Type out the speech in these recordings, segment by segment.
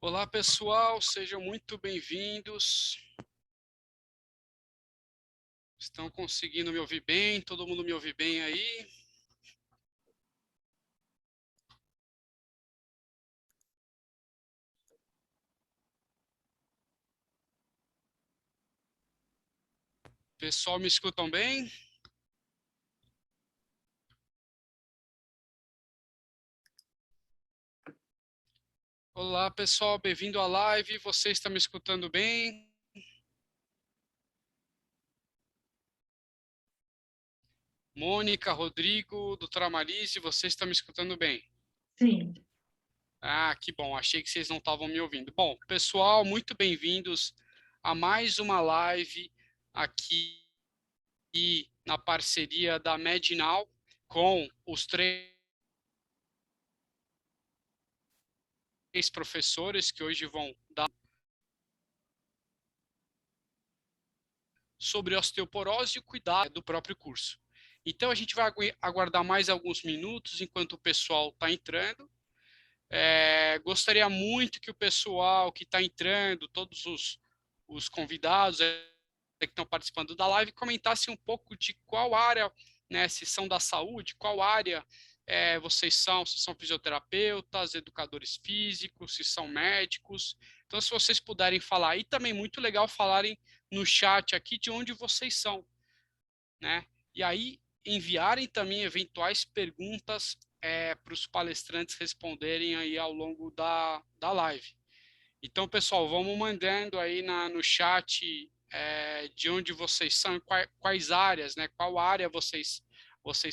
Olá, pessoal, sejam muito bem-vindos. Estão conseguindo me ouvir bem? Todo mundo me ouve bem aí? Pessoal, me escutam bem? Olá, pessoal, bem-vindo à live. Você está me escutando bem? Mônica, Rodrigo, doutora Marise, você está me escutando bem? Sim. Ah, que bom, achei que vocês não estavam me ouvindo. Bom, pessoal, muito bem-vindos a mais uma live aqui na parceria da MedNow com os três professores que hoje vão dar sobre osteoporose e o cuidado do próprio curso. Então, a gente vai aguardar mais alguns minutos enquanto o pessoal está entrando. Gostaria muito que o pessoal que está entrando, todos os convidados que estão participando da live, comentassem um pouco de qual área, né, se são da saúde, qual área vocês são, se são fisioterapeutas, educadores físicos, se são médicos. Então, se vocês puderem falar, e também muito legal falarem no chat aqui de onde vocês são, né? E aí enviarem também eventuais perguntas para os palestrantes responderem aí ao longo da live. Então, pessoal, vamos mandando aí no chat de onde vocês são, quais áreas, né? Qual área vocês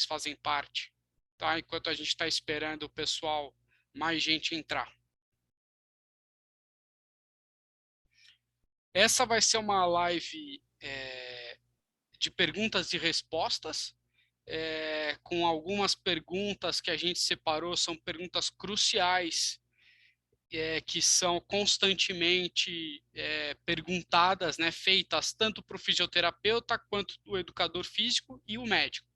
fazem parte, tá? Enquanto a gente está esperando o pessoal, mais gente entrar. Essa vai ser uma live de perguntas e respostas, com algumas perguntas que a gente separou, são perguntas cruciais, que são constantemente perguntadas, né, feitas tanto para o fisioterapeuta quanto o educador físico e o médico.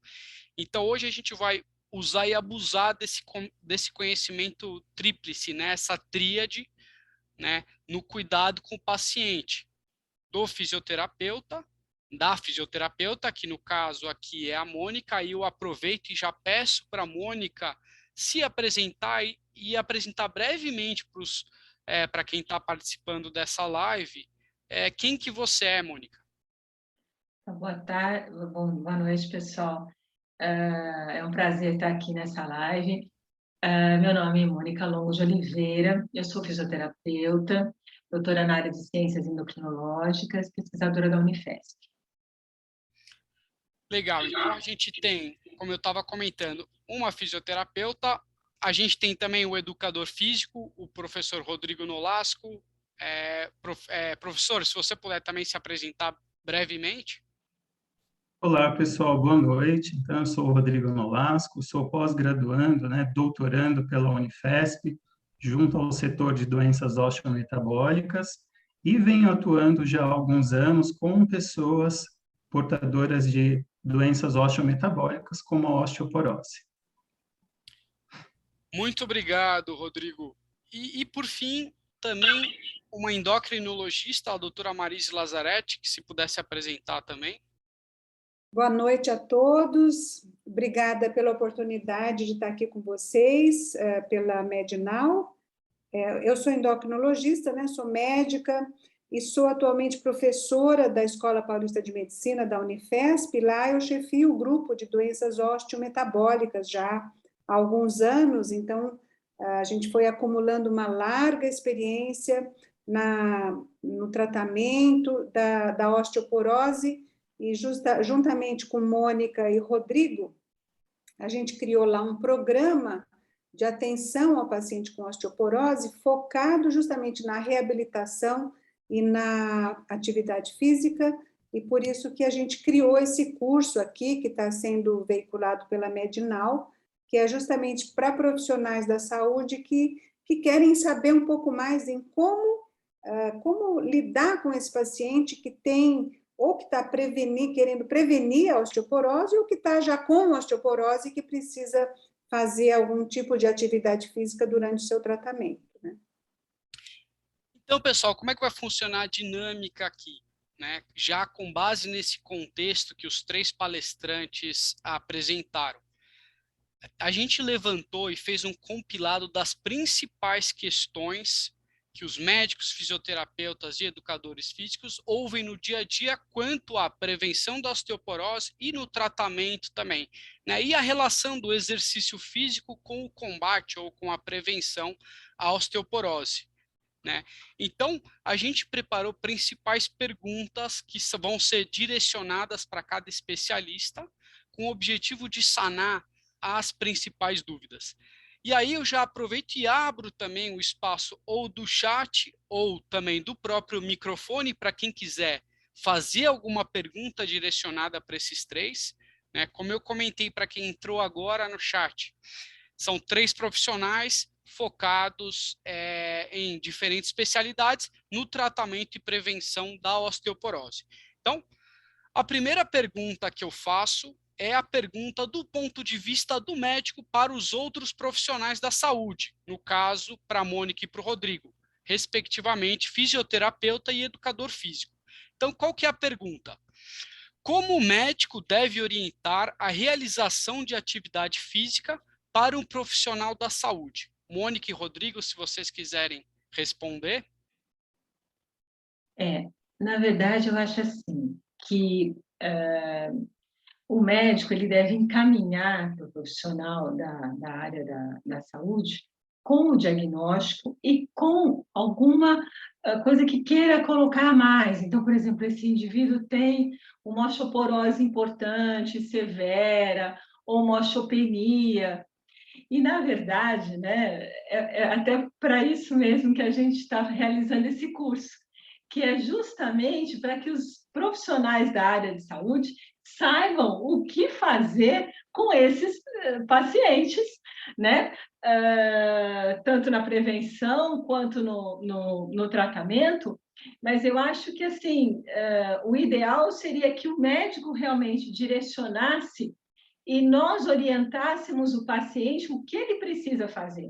Então, hoje a gente vai usar e abusar desse conhecimento tríplice, né, essa tríade, né, no cuidado com o paciente, do fisioterapeuta, da fisioterapeuta, que no caso aqui é a Mônica, aí eu aproveito e já peço para a Mônica se apresentar e apresentar brevemente para quem está participando dessa live, quem que você é, Mônica? Boa tarde, boa noite, pessoal. É um prazer estar aqui nessa live. Meu nome é Mônica Longo de Oliveira, eu sou fisioterapeuta, doutora na área de ciências endocrinológicas, pesquisadora da Unifesp. Legal, então a gente tem, como eu estava comentando, uma fisioterapeuta, a gente tem também o educador físico, o professor Rodrigo Nolasco. Professor, se você puder também se apresentar brevemente. Olá, pessoal, boa noite. Então, eu sou o Rodrigo Nolasco, sou pós-graduando, né, doutorando pela Unifesp, junto ao setor de doenças osteometabólicas, e venho atuando já há alguns anos com pessoas portadoras de doenças osteometabólicas, como a osteoporose. Muito obrigado, Rodrigo. E por fim, também uma endocrinologista, a doutora Marise Lazzaretti, que se pudesse apresentar também. Boa noite a todos. Obrigada pela oportunidade de estar aqui com vocês, pela MedNow. Eu sou endocrinologista, né? Sou médica e sou atualmente professora da Escola Paulista de Medicina, da Unifesp. Lá eu chefio o grupo de doenças osteometabólicas já há alguns anos, então a gente foi acumulando uma larga experiência no tratamento da osteoporose, e juntamente com Mônica e Rodrigo, a gente criou lá um programa de atenção ao paciente com osteoporose, focado justamente na reabilitação e na atividade física, e por isso que a gente criou esse curso aqui, que está sendo veiculado pela MedNow, que é justamente para profissionais da saúde que querem saber um pouco mais em como lidar com esse paciente que tem ou que está querendo prevenir a osteoporose, ou que está já com osteoporose e que precisa fazer algum tipo de atividade física durante o seu tratamento, né? Então, pessoal, como é que vai funcionar a dinâmica aqui? Né? Já com base nesse contexto que os 3 palestrantes apresentaram. A gente levantou e fez um compilado das principais questões que os médicos, fisioterapeutas e educadores físicos ouvem no dia a dia quanto à prevenção da osteoporose e no tratamento também, né? E a relação do exercício físico com o combate ou com a prevenção à osteoporose, né? Então, a gente preparou principais perguntas que vão ser direcionadas para cada especialista com o objetivo de sanar as principais dúvidas. E aí eu já aproveito e abro também o espaço ou do chat ou também do próprio microfone para quem quiser fazer alguma pergunta direcionada para esses 3, né? Como eu comentei para quem entrou agora no chat, são 3 profissionais focados em diferentes especialidades no tratamento e prevenção da osteoporose. Então, a primeira pergunta que eu faço é a pergunta do ponto de vista do médico para os outros profissionais da saúde, no caso, para a Mônica e para o Rodrigo, respectivamente, fisioterapeuta e educador físico. Então, qual que é a pergunta? Como o médico deve orientar a realização de atividade física para um profissional da saúde? Mônica e Rodrigo, se vocês quiserem responder. Na verdade, eu acho assim, que o médico ele deve encaminhar para o profissional da área da saúde com o diagnóstico e com alguma coisa que queira colocar a mais. Então, por exemplo, esse indivíduo tem uma osteoporose importante, severa, ou uma osteopenia. E, na verdade, né, até para isso mesmo que a gente está realizando esse curso, que é justamente para que os profissionais da área de saúde saibam o que fazer com esses pacientes, né? Tanto na prevenção quanto no tratamento. Mas eu acho que, assim, o ideal seria que o médico realmente direcionasse e nós orientássemos o paciente o que ele precisa fazer.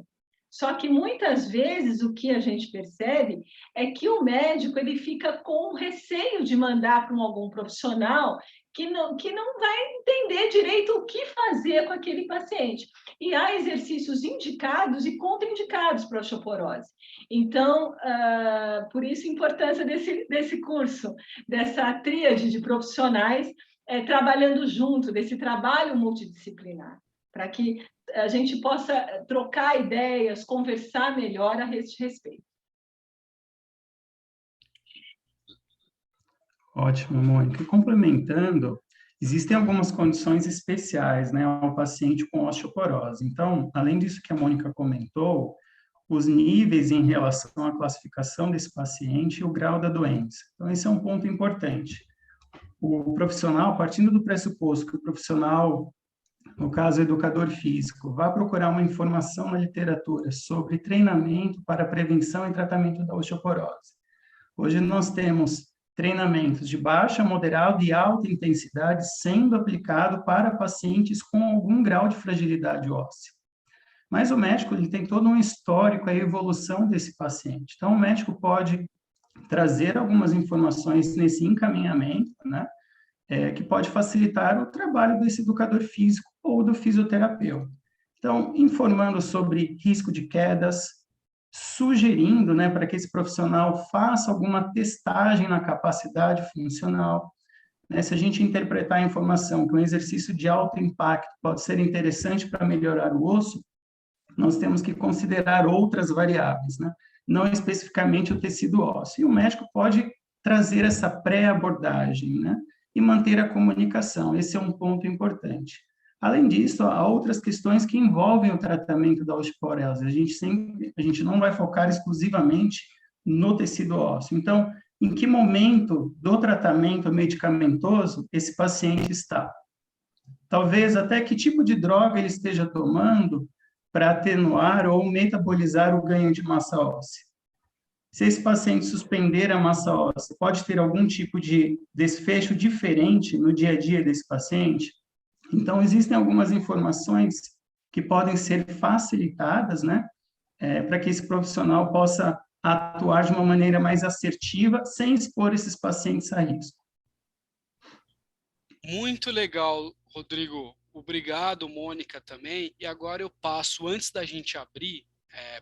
Só que muitas vezes o que a gente percebe é que o médico ele fica com receio de mandar para algum profissional que não vai entender direito o que fazer com aquele paciente. E há exercícios indicados e contraindicados para a osteoporose. Então, por isso a importância desse curso, dessa tríade de profissionais trabalhando junto, desse trabalho multidisciplinar, para que a gente possa trocar ideias, conversar melhor a esse respeito. Ótimo, Mônica. Complementando, existem algumas condições especiais, né, ao paciente com osteoporose. Então, além disso que a Mônica comentou, os níveis em relação à classificação desse paciente e o grau da doença. Então, esse é um ponto importante. O profissional, partindo do pressuposto que o profissional, no caso educador físico, vai procurar uma informação na literatura sobre treinamento para prevenção e tratamento da osteoporose. Hoje nós temos treinamentos de baixa, moderada e alta intensidade sendo aplicado para pacientes com algum grau de fragilidade óssea. Mas o médico ele tem todo um histórico, a evolução desse paciente. Então, o médico pode trazer algumas informações nesse encaminhamento, né, que pode facilitar o trabalho desse educador físico ou do fisioterapeuta. Então, informando sobre risco de quedas, sugerindo, né, para que esse profissional faça alguma testagem na capacidade funcional. Né, se a gente interpretar a informação que um exercício de alto impacto pode ser interessante para melhorar o osso, nós temos que considerar outras variáveis, né? Não especificamente o tecido ósseo. E o médico pode trazer essa pré-abordagem, né? E manter a comunicação. Esse é um ponto importante. Além disso, há outras questões que envolvem o tratamento da osteoporose. A gente não vai focar exclusivamente no tecido ósseo. Então, em que momento do tratamento medicamentoso esse paciente está? Talvez até que tipo de droga ele esteja tomando para atenuar ou metabolizar o ganho de massa óssea. Se esse paciente suspender a massa óssea, pode ter algum tipo de desfecho diferente no dia a dia desse paciente? Então, existem algumas informações que podem ser facilitadas, né, para que esse profissional possa atuar de uma maneira mais assertiva, sem expor esses pacientes a risco. Muito legal, Rodrigo. Obrigado, Mônica, também. E agora eu passo, antes da gente abrir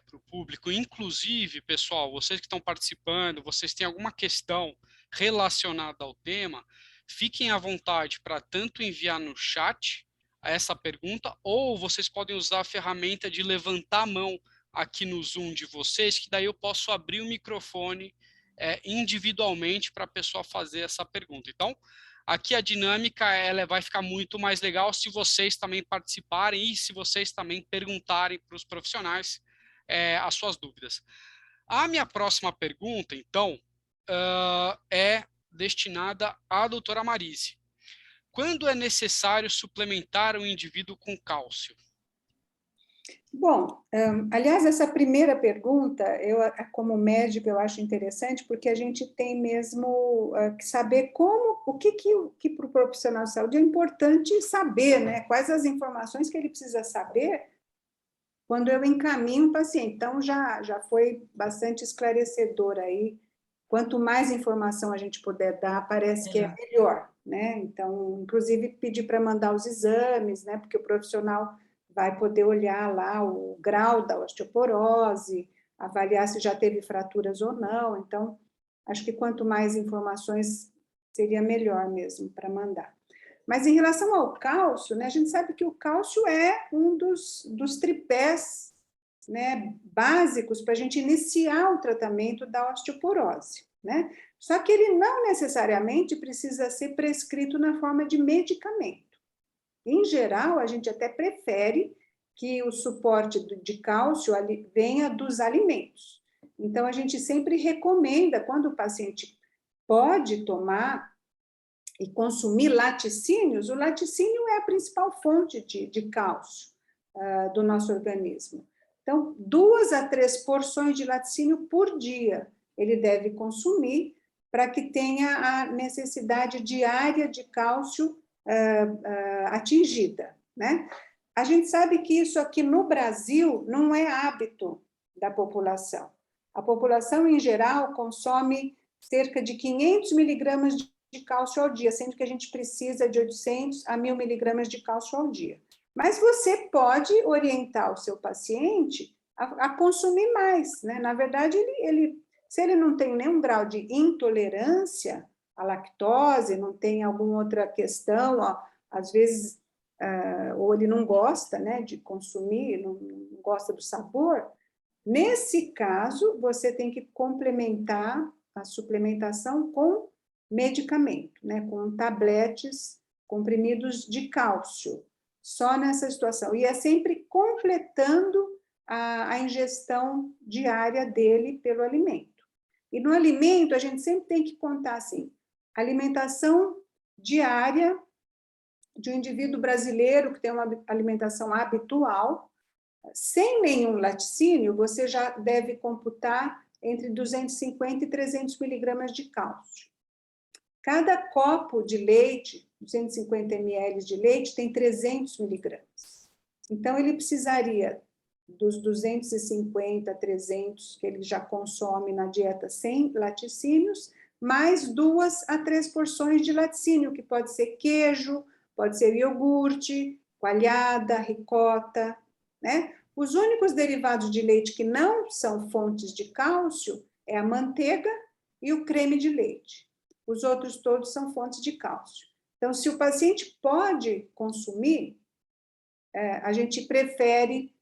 para o público, inclusive, pessoal, vocês que estão participando, vocês têm alguma questão relacionada ao tema, fiquem à vontade para tanto enviar no chat essa pergunta, ou vocês podem usar a ferramenta de levantar a mão aqui no Zoom de vocês, que daí eu posso abrir o microfone individualmente para a pessoa fazer essa pergunta. Então, aqui a dinâmica ela vai ficar muito mais legal se vocês também participarem e se vocês também perguntarem para os profissionais as suas dúvidas. A minha próxima pergunta, então, é destinada à doutora Marise. Quando é necessário suplementar o indivíduo com cálcio? Bom, aliás, essa primeira pergunta, eu, como médico, eu acho interessante, porque a gente tem mesmo que saber o que para o profissional de saúde é importante saber, né? Quais as informações que ele precisa saber quando eu encaminho o paciente. Então, já foi bastante esclarecedor aí. Quanto mais informação a gente puder dar, parece que é melhor, né? Então, inclusive, pedir para mandar os exames, né? Porque o profissional vai poder olhar lá o grau da osteoporose, avaliar se já teve fraturas ou não. Então, acho que quanto mais informações, seria melhor mesmo para mandar. Mas em relação ao cálcio, né, a gente sabe que o cálcio é um dos tripés, né, básicos para a gente iniciar o tratamento da osteoporose, né? Só que ele não necessariamente precisa ser prescrito na forma de medicamento. Em geral, a gente até prefere que o suporte de cálcio venha dos alimentos. Então, a gente sempre recomenda, quando o paciente pode tomar e consumir laticínios, o laticínio é a principal fonte de cálcio do nosso organismo. Então, 2 a 3 porções de laticínio por dia ele deve consumir para que tenha a necessidade diária de cálcio atingida, né? A gente sabe que isso aqui no Brasil não é hábito da população. A população, em geral, consome cerca de 500 miligramas de cálcio ao dia, sendo que a gente precisa de 800 a 1.000 miligramas de cálcio ao dia. Mas você pode orientar o seu paciente a consumir mais, né? Na verdade, se ele não tem nenhum grau de intolerância à lactose, não tem alguma outra questão, às vezes, ou ele não gosta, né, de consumir, não gosta do sabor, nesse caso, você tem que complementar a suplementação com medicamento, né, com tabletes, comprimidos de cálcio, só nessa situação. E é sempre completando a ingestão diária dele pelo alimento. E no alimento, a gente sempre tem que contar assim, alimentação diária de um indivíduo brasileiro que tem uma alimentação habitual, sem nenhum laticínio, você já deve computar entre 250 e 300 miligramas de cálcio. Cada copo de leite, 250 ml de leite, tem 300 miligramas. Então, ele precisaria dos 250 a 300 que ele já consome na dieta sem laticínios, mais 2 a 3 porções de laticínio, que pode ser queijo, pode ser iogurte, coalhada, ricota, né? Os únicos derivados de leite que não são fontes de cálcio é a manteiga e o creme de leite. Os outros todos são fontes de cálcio. Então, se o paciente pode consumir, a gente prefere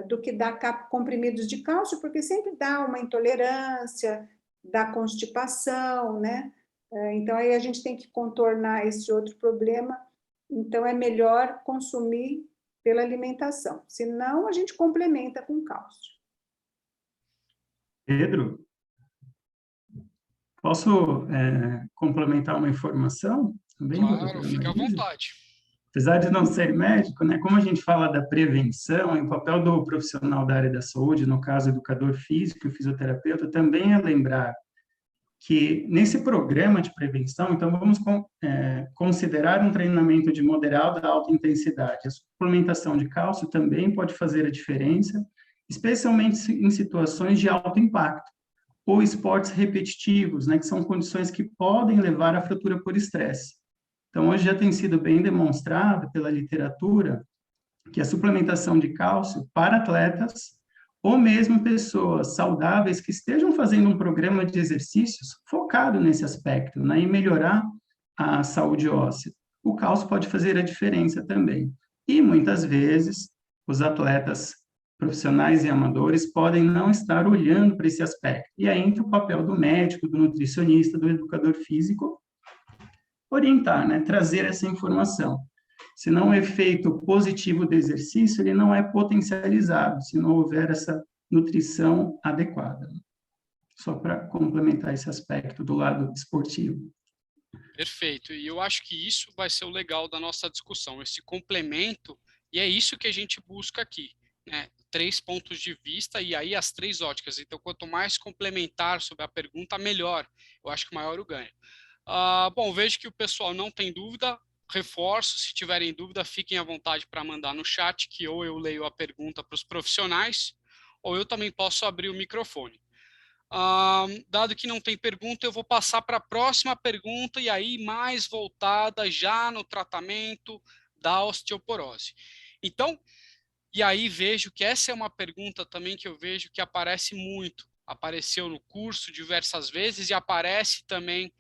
do que dar comprimidos de cálcio, porque sempre dá uma intolerância, dá constipação, né? Então, aí a gente tem que contornar esse outro problema. Então, é melhor consumir pela alimentação. Senão, a gente complementa com cálcio. Pedro, posso complementar uma informação? Também, claro, fica à vontade. Apesar de não ser médico, né, como a gente fala da prevenção, e o papel do profissional da área da saúde, no caso, educador físico e fisioterapeuta, também é lembrar que nesse programa de prevenção, então vamos considerar um treinamento de moderada a alta intensidade. A suplementação de cálcio também pode fazer a diferença, especialmente em situações de alto impacto, ou esportes repetitivos, né, que são condições que podem levar à fratura por estresse. Então, hoje já tem sido bem demonstrado pela literatura que a suplementação de cálcio para atletas ou mesmo pessoas saudáveis que estejam fazendo um programa de exercícios focado nesse aspecto, né, em melhorar a saúde óssea. O cálcio pode fazer a diferença também. E, muitas vezes, os atletas profissionais e amadores podem não estar olhando para esse aspecto. E aí entra o papel do médico, do nutricionista, do educador físico, orientar, né, trazer essa informação. Senão o efeito positivo do exercício, ele não é potencializado, se não houver essa nutrição adequada. Só para complementar esse aspecto do lado esportivo. Perfeito, e eu acho que isso vai ser o legal da nossa discussão, esse complemento, e é isso que a gente busca aqui, né? 3 pontos de vista e aí as 3 óticas. Então, quanto mais complementar sobre a pergunta, melhor. Eu acho que maior o ganho. Bom, vejo que o pessoal não tem dúvida, reforço, se tiverem dúvida, fiquem à vontade para mandar no chat, que ou eu leio a pergunta para os profissionais, ou eu também posso abrir o microfone. Dado que não tem pergunta, eu vou passar para a próxima pergunta, e aí mais voltada já no tratamento da osteoporose. Então, e aí vejo que essa é uma pergunta também que eu vejo que aparece muito. Apareceu no curso diversas vezes e aparece também,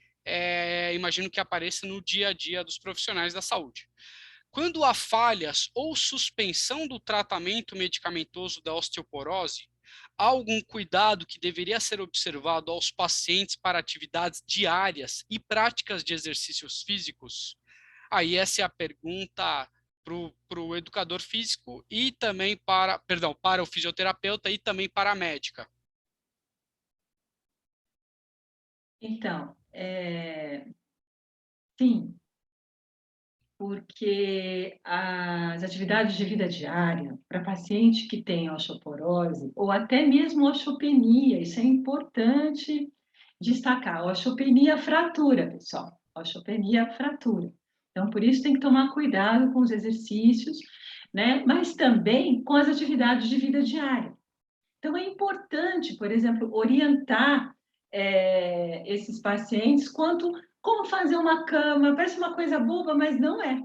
imagino que apareça no dia a dia dos profissionais da saúde. Quando há falhas ou suspensão do tratamento medicamentoso da osteoporose, há algum cuidado que deveria ser observado aos pacientes para atividades diárias e práticas de exercícios físicos? Aí essa é a pergunta para o educador físico e também para o fisioterapeuta e também para a médica. Então, sim, porque as atividades de vida diária, para paciente que tem osteoporose, ou até mesmo osteopenia, isso é importante destacar. Osteopenia fratura, pessoal. Osteopenia fratura. Então, por isso tem que tomar cuidado com os exercícios, né? Mas também com as atividades de vida diária. Então, é importante, por exemplo, orientar esses pacientes quanto como fazer uma cama. Parece uma coisa boba, mas não é.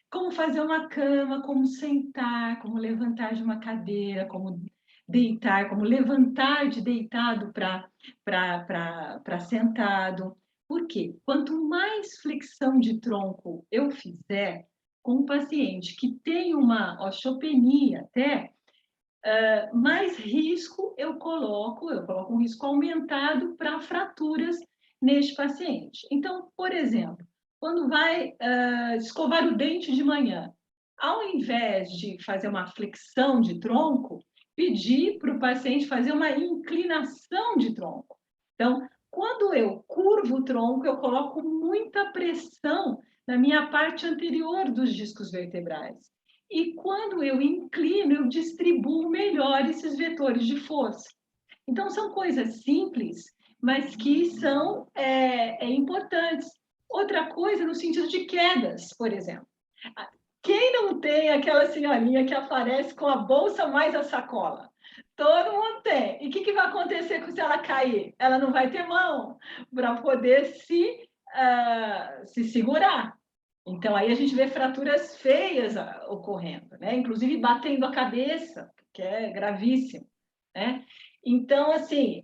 Como fazer uma cama, como sentar, como levantar de uma cadeira, como deitar, como levantar de deitado para sentado. Por quê? Quanto mais flexão de tronco eu fizer com um paciente que tem uma osteopenia até, mais risco eu coloco um risco aumentado para fraturas neste paciente. Então, por exemplo, quando vai escovar o dente de manhã, ao invés de fazer uma flexão de tronco, pedir para o paciente fazer uma inclinação de tronco. Então, quando eu curvo o tronco, eu coloco muita pressão na minha parte anterior dos discos vertebrais. E quando eu inclino, eu distribuo melhor esses vetores de força. Então, são coisas simples, mas que são importantes. Outra coisa no sentido de quedas, por exemplo. Quem não tem aquela senhorinha que aparece com a bolsa mais a sacola? Todo mundo tem. E o que vai acontecer se ela cair? Ela não vai ter mão para poder se segurar. Então, aí a gente vê fraturas feias ocorrendo, né? Inclusive batendo a cabeça, que é gravíssimo, né? Então, assim,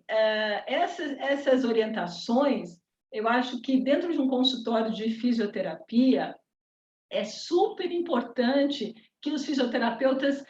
essas orientações, eu acho que dentro de um consultório de fisioterapia, é super importante que os fisioterapeutas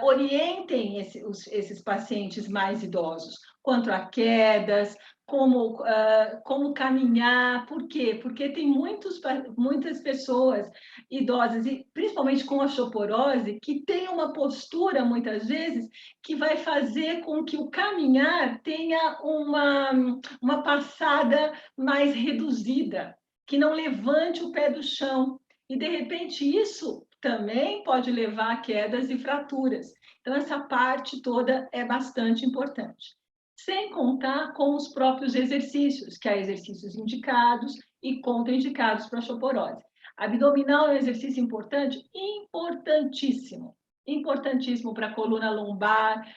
orientem esses pacientes mais idosos quanto a quedas, como caminhar. Por quê? Porque tem muitas pessoas idosas, e principalmente com osteoporose, que tem uma postura, muitas vezes, que vai fazer com que o caminhar tenha uma passada mais reduzida, que não levante o pé do chão. E, de repente, isso também pode levar a quedas e fraturas. Então, essa parte toda é bastante importante. Sem contar com os próprios exercícios, que há exercícios indicados e contraindicados para a osteoporose. Abdominal é um exercício importante? Importantíssimo. Importantíssimo para a coluna lombar,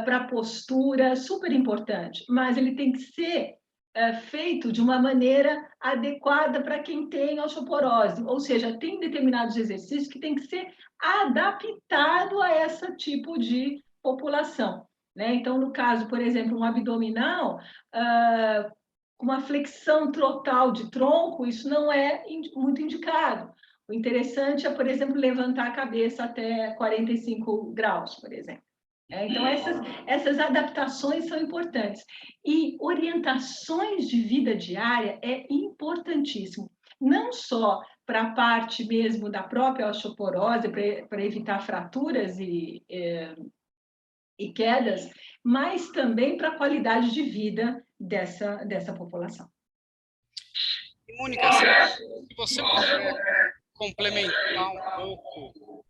para postura, super importante, mas ele tem que ser feito de uma maneira adequada para quem tem osteoporose, ou seja, tem determinados exercícios que tem que ser adaptado a esse tipo de população, né? Então, no caso, por exemplo, um abdominal, com uma flexão total de tronco, isso não é muito indicado. O interessante é, por exemplo, levantar a cabeça até 45 graus, por exemplo. Então, essas adaptações são importantes. E orientações de vida diária é importantíssimo, não só para a parte mesmo da própria osteoporose, para evitar fraturas e quedas, mas também para a qualidade de vida dessa população. E, Mônica, se você puder complementar um pouco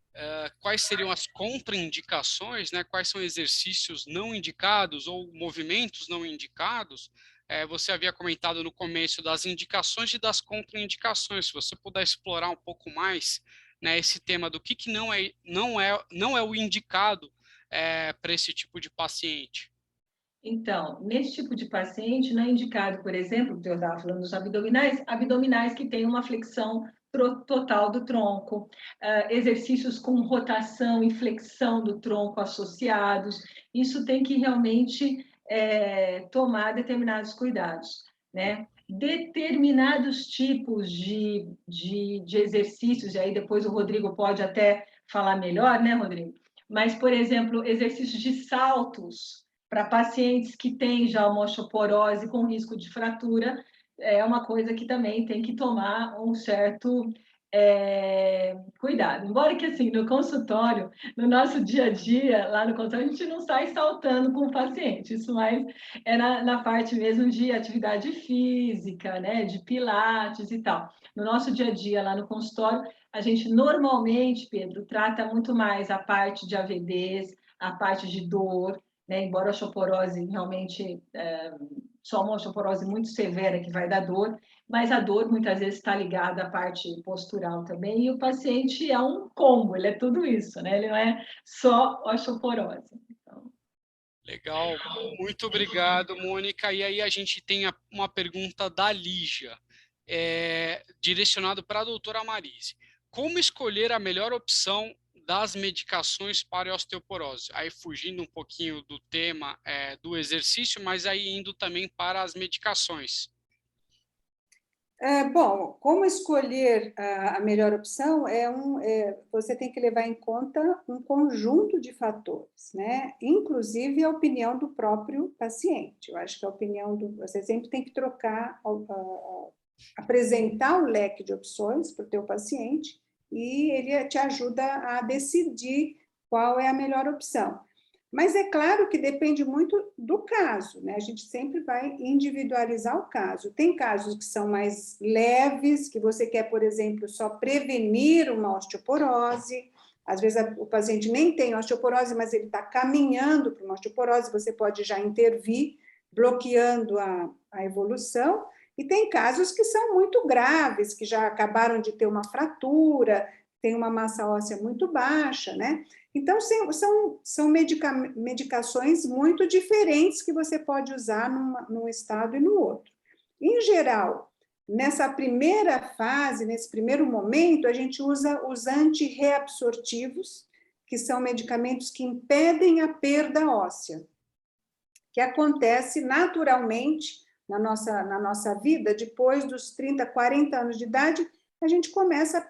quais seriam as contraindicações, né? Quais são exercícios não indicados ou movimentos não indicados? Você havia comentado no começo das indicações e das contraindicações. Se você puder explorar um pouco mais, né, esse tema do que não é o indicado para esse tipo de paciente. Então, nesse tipo de paciente, não é indicado, por exemplo, eu estava falando dos abdominais que têm uma flexão total do tronco, exercícios com rotação e flexão do tronco associados, isso tem que realmente tomar determinados cuidados, né? Determinados tipos de exercícios, e aí depois o Rodrigo pode até falar melhor, né, Rodrigo? Mas, por exemplo, exercícios de saltos, para pacientes que têm já uma osteoporose com risco de fratura, é uma coisa que também tem que tomar um certo cuidado. Embora que, assim, no consultório, no nosso dia a dia, lá no consultório, a gente não sai saltando com o paciente, isso mais é na parte mesmo de atividade física, né, de pilates e tal. No nosso dia a dia, lá no consultório, a gente normalmente, Pedro, trata muito mais a parte de AVDs, a parte de dor, né? Embora a osteoporose realmente só uma osteoporose muito severa que vai dar dor, mas a dor muitas vezes está ligada à parte postural também, e o paciente é um combo, ele é tudo isso, né? Ele não é só osteoporose. Então... Legal, muito obrigado, Mônica. E aí a gente tem uma pergunta da Lígia, direcionado para a doutora Marise. Como escolher a melhor opção das medicações para a osteoporose? Aí fugindo um pouquinho do tema do exercício, mas aí indo também para as medicações. Bom, como escolher a melhor opção você tem que levar em conta um conjunto de fatores, né? Inclusive a opinião do próprio paciente. Eu acho que a opinião você sempre tem que apresentar o leque de opções para o teu paciente e ele te ajuda a decidir qual é a melhor opção. Mas é claro que depende muito do caso, né? A gente sempre vai individualizar o caso. Tem casos que são mais leves, que você quer, por exemplo, só prevenir uma osteoporose. Às vezes o paciente nem tem osteoporose, mas ele está caminhando para uma osteoporose, você pode já intervir, bloqueando a evolução. E tem casos que são muito graves, que já acabaram de ter uma fratura, tem uma massa óssea muito baixa, né? Então, são medicações muito diferentes que você pode usar num estado e no outro. Em geral, nessa primeira fase, nesse primeiro momento, a gente usa os antirreabsortivos, que são medicamentos que impedem a perda óssea, que acontece naturalmente na nossa vida, depois dos 30, 40 anos de idade, a gente começa a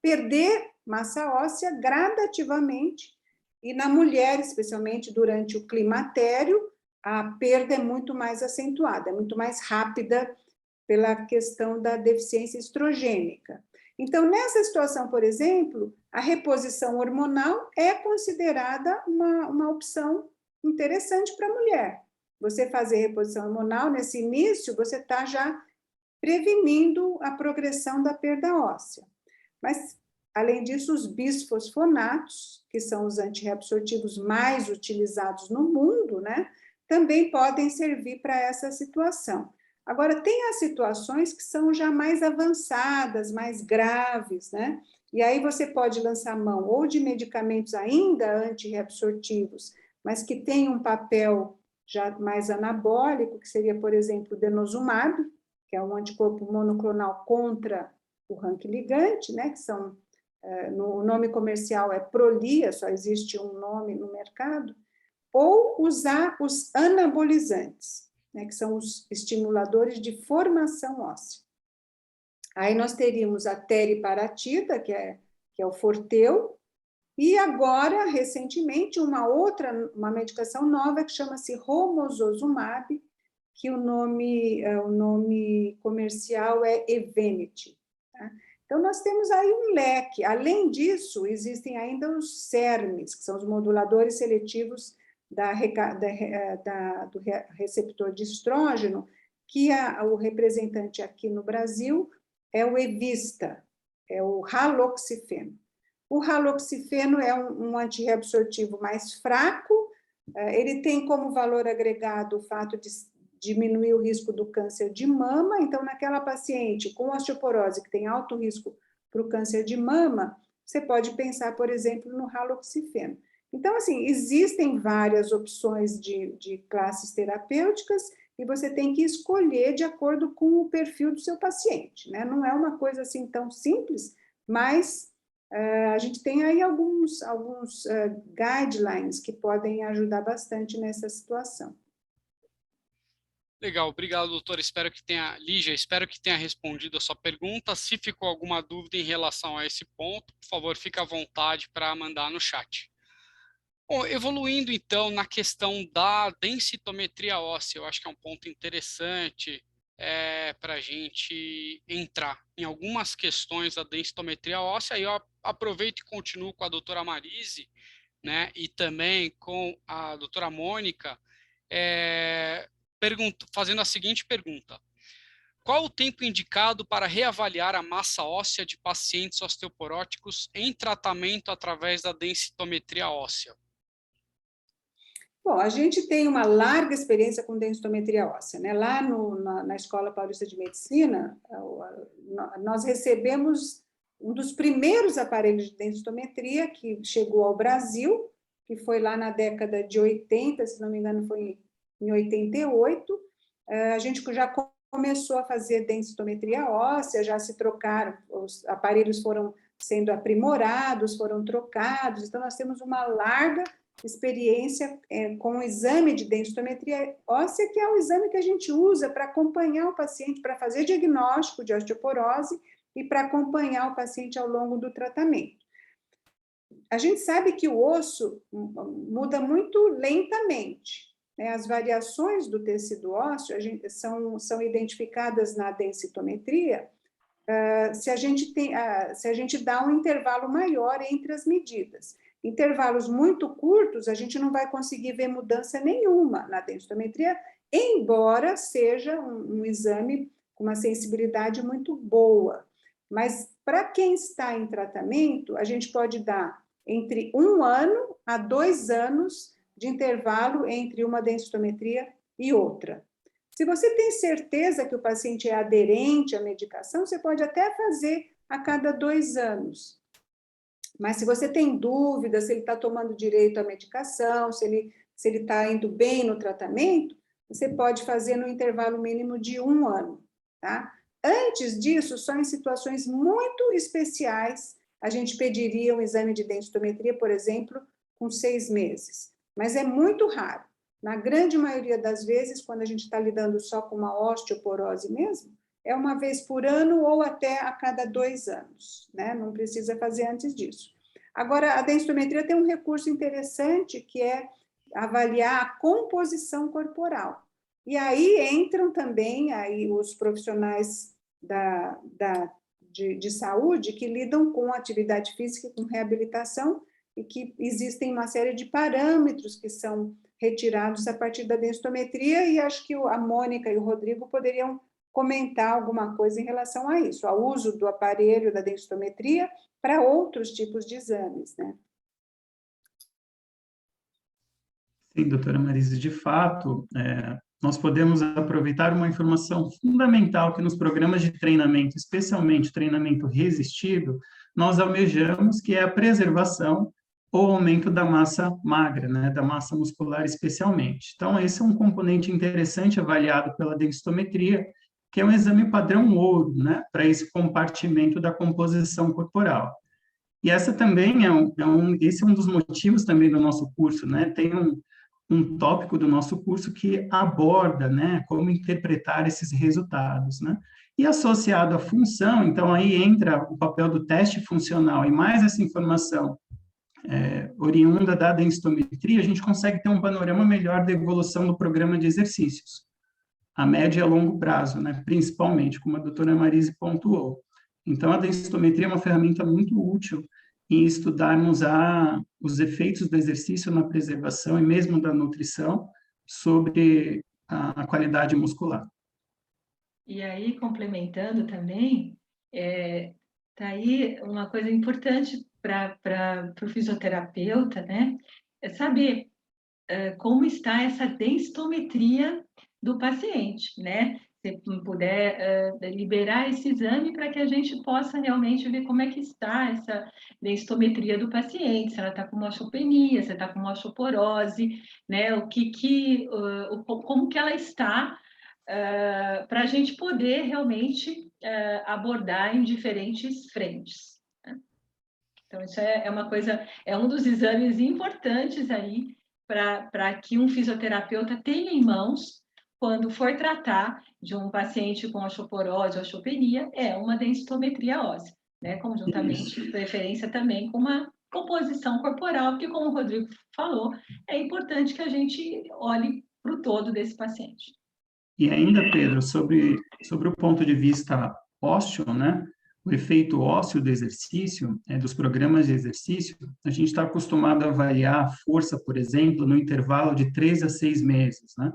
perder massa óssea gradativamente, e na mulher, especialmente durante o climatério, a perda é muito mais acentuada, é muito mais rápida pela questão da deficiência estrogênica. Então, nessa situação, por exemplo, a reposição hormonal é considerada uma opção interessante para a mulher. Você fazer reposição hormonal, nesse início, você está já prevenindo a progressão da perda óssea. Mas, além disso, os bisfosfonatos, que são os antirreabsortivos mais utilizados no mundo, né, também podem servir para essa situação. Agora, tem as situações que são já mais avançadas, mais graves, né? E aí você pode lançar mão ou de medicamentos ainda antirreabsortivos, mas que tem um papel já mais anabólico, que seria, por exemplo, o denosumab, que é um anticorpo monoclonal contra o RANKL ligante, né, que são, o nome comercial é Prolia, só existe um nome no mercado, ou usar os anabolizantes, né, que são os estimuladores de formação óssea. Aí nós teríamos a teriparatida, que é o Forteo, e agora, recentemente, uma medicação nova que chama-se romosozumab, que o nome comercial é Evenity. Tá? Então, nós temos aí um leque. Além disso, existem ainda os SERMs, que são os moduladores seletivos do receptor de estrógeno, que o representante aqui no Brasil é o Evista, é o raloxifeno. O raloxifeno é um antirreabsortivo mais fraco, ele tem como valor agregado o fato de diminuir o risco do câncer de mama, então, naquela paciente com osteoporose que tem alto risco para o câncer de mama, você pode pensar, por exemplo, no raloxifeno. Então, assim, existem várias opções de classes terapêuticas e você tem que escolher de acordo com o perfil do seu paciente, né? Não é uma coisa assim tão simples, mas a gente tem aí alguns guidelines que podem ajudar bastante nessa situação. Legal, obrigado, doutora. Lígia, espero que tenha respondido a sua pergunta. Se ficou alguma dúvida em relação a esse ponto, por favor, fique à vontade para mandar no chat. Bom, evoluindo então na questão da densitometria óssea, eu acho que é um ponto interessante para a gente entrar em algumas questões da densitometria óssea. Aí eu aproveito e continuo com a doutora Marise, né, e também com a doutora Mônica, fazendo a seguinte pergunta: qual o tempo indicado para reavaliar a massa óssea de pacientes osteoporóticos em tratamento através da densitometria óssea? Bom, a gente tem uma larga experiência com densitometria óssea, né? Lá na Escola Paulista de Medicina, nós recebemos um dos primeiros aparelhos de densitometria que chegou ao Brasil, que foi lá na década de 80, se não me engano, foi em 88. A gente já começou a fazer densitometria óssea, já se trocaram, os aparelhos foram sendo aprimorados, foram trocados, então nós temos uma larga experiência com o exame de densitometria óssea, que é o exame que a gente usa para acompanhar o paciente, para fazer diagnóstico de osteoporose e para acompanhar o paciente ao longo do tratamento. A gente sabe que o osso muda muito lentamente, né? As variações do tecido ósseo são identificadas na densitometria se a gente dá um intervalo maior entre as medidas. Intervalos muito curtos, a gente não vai conseguir ver mudança nenhuma na densitometria, embora seja um exame com uma sensibilidade muito boa. Mas, para quem está em tratamento, a gente pode dar entre 1 ano a 2 anos de intervalo entre uma densitometria e outra. Se você tem certeza que o paciente é aderente à medicação, você pode até fazer a cada 2 anos. Mas se você tem dúvida se ele está tomando direito à medicação, se ele está indo bem no tratamento, você pode fazer no intervalo mínimo de 1 ano, tá? Antes disso, só em situações muito especiais, a gente pediria um exame de densitometria, por exemplo, com 6 meses. Mas é muito raro. Na grande maioria das vezes, quando a gente está lidando só com uma osteoporose mesmo, é uma vez por ano ou até a cada 2 anos, né? Não precisa fazer antes disso. Agora, a densitometria tem um recurso interessante, que é avaliar a composição corporal. E aí entram também aí os profissionais de saúde que lidam com atividade física, com reabilitação, e que existem uma série de parâmetros que são retirados a partir da densitometria, e acho que a Mônica e o Rodrigo poderiam comentar alguma coisa em relação a isso, ao uso do aparelho da densitometria para outros tipos de exames, né? Sim, doutora Marise, de fato, nós podemos aproveitar uma informação fundamental que nos programas de treinamento, especialmente treinamento resistido, nós almejamos, que é a preservação ou aumento da massa magra, né, da massa muscular especialmente. Então, esse é um componente interessante avaliado pela densitometria, que é um exame padrão ouro, né, para esse compartimento da composição corporal. E essa também esse é um dos motivos também do nosso curso, né, tem um tópico do nosso curso que aborda, né, como interpretar esses resultados, né? E associado à função, então aí entra o papel do teste funcional e mais essa informação oriunda da densitometria, a gente consegue ter um panorama melhor da evolução do programa de exercícios, a médio e a longo prazo, né, principalmente, como a doutora Marise pontuou. Então, a densitometria é uma ferramenta muito útil em estudarmos os efeitos do exercício na preservação e mesmo da nutrição sobre a qualidade muscular. E aí, complementando também, tá aí uma coisa importante para o fisioterapeuta, né? É saber como está essa densitometria do paciente, né? Se puder liberar esse exame para que a gente possa realmente ver como é que está essa densitometria do paciente, se ela está com uma osteopenia, se está com uma osteoporose, né? Como que ela está, para a gente poder realmente abordar em diferentes frentes, né? Então, isso é uma coisa, é um dos exames importantes aí para que um fisioterapeuta tenha em mãos quando for tratar de um paciente com osteoporose ou osteopenia, é uma densitometria óssea, né? Conjuntamente, de preferência também com uma composição corporal, porque como o Rodrigo falou, é importante que a gente olhe para o todo desse paciente. E ainda, Pedro, sobre o ponto de vista ósseo, né? O efeito ósseo do exercício, dos programas de exercício, a gente está acostumado a avaliar a força, por exemplo, no intervalo de 3 a 6 meses, né?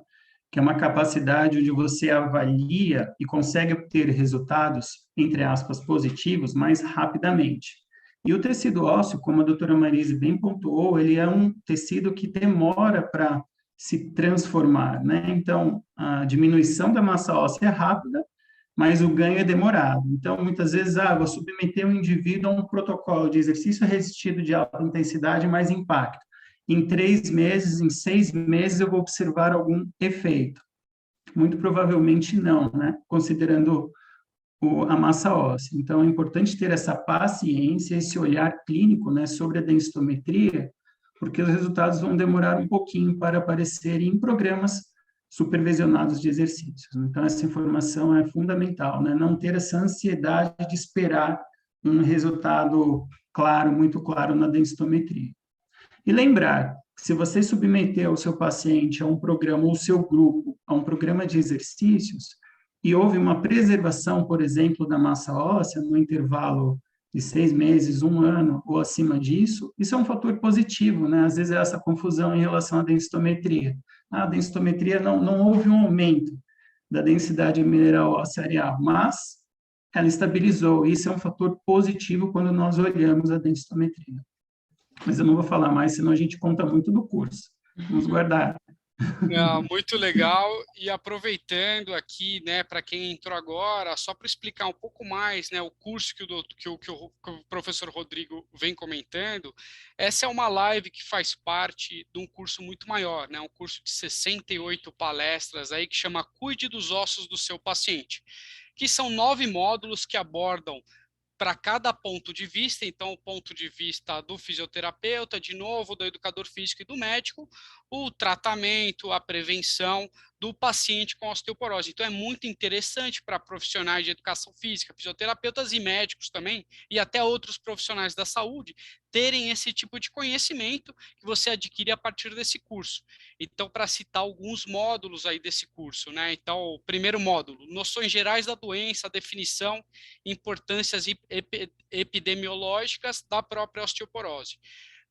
Que é uma capacidade onde você avalia e consegue obter resultados, entre aspas, positivos mais rapidamente. E o tecido ósseo, como a doutora Marise bem pontuou, ele é um tecido que demora para se transformar, né? Então, a diminuição da massa óssea é rápida, mas o ganho é demorado. Então, muitas vezes, vou submeter um indivíduo a um protocolo de exercício resistido de alta intensidade mais impacto. Em 3 meses, em 6 meses, eu vou observar algum efeito. Muito provavelmente não, né? Considerando a massa óssea. Então, é importante ter essa paciência, esse olhar clínico, né, sobre a densitometria, porque os resultados vão demorar um pouquinho para aparecerem em programas supervisionados de exercícios. Então, essa informação é fundamental, né? Não ter essa ansiedade de esperar um resultado claro, muito claro na densitometria. E lembrar, se você submeter o seu paciente a um programa, ou o seu grupo, a um programa de exercícios, e houve uma preservação, por exemplo, da massa óssea no intervalo de 6 meses, 1 ano ou acima disso, isso é um fator positivo, né? Às vezes é essa confusão em relação à densitometria. A densitometria não houve um aumento da densidade mineral óssea areal, mas ela estabilizou. Isso é um fator positivo quando nós olhamos a densitometria. Mas eu não vou falar mais, senão a gente conta muito do curso. Vamos guardar. Não, muito legal. E aproveitando aqui, né, para quem entrou agora, só para explicar um pouco mais, né, o curso que o professor Rodrigo vem comentando, essa é uma live que faz parte de um curso muito maior, né, um curso de 68 palestras aí que chama Cuide dos Ossos do Seu Paciente, que são 9 módulos que abordam para cada ponto de vista, então o ponto de vista do fisioterapeuta, de novo, do educador físico e do médico, o tratamento, a prevenção do paciente com osteoporose. Então é muito interessante para profissionais de educação física, fisioterapeutas e médicos também, e até outros profissionais da saúde, terem esse tipo de conhecimento que você adquire a partir desse curso. Então, para citar alguns módulos aí desse curso, né? Então, o primeiro módulo, noções gerais da doença, definição, importâncias epidemiológicas da própria osteoporose.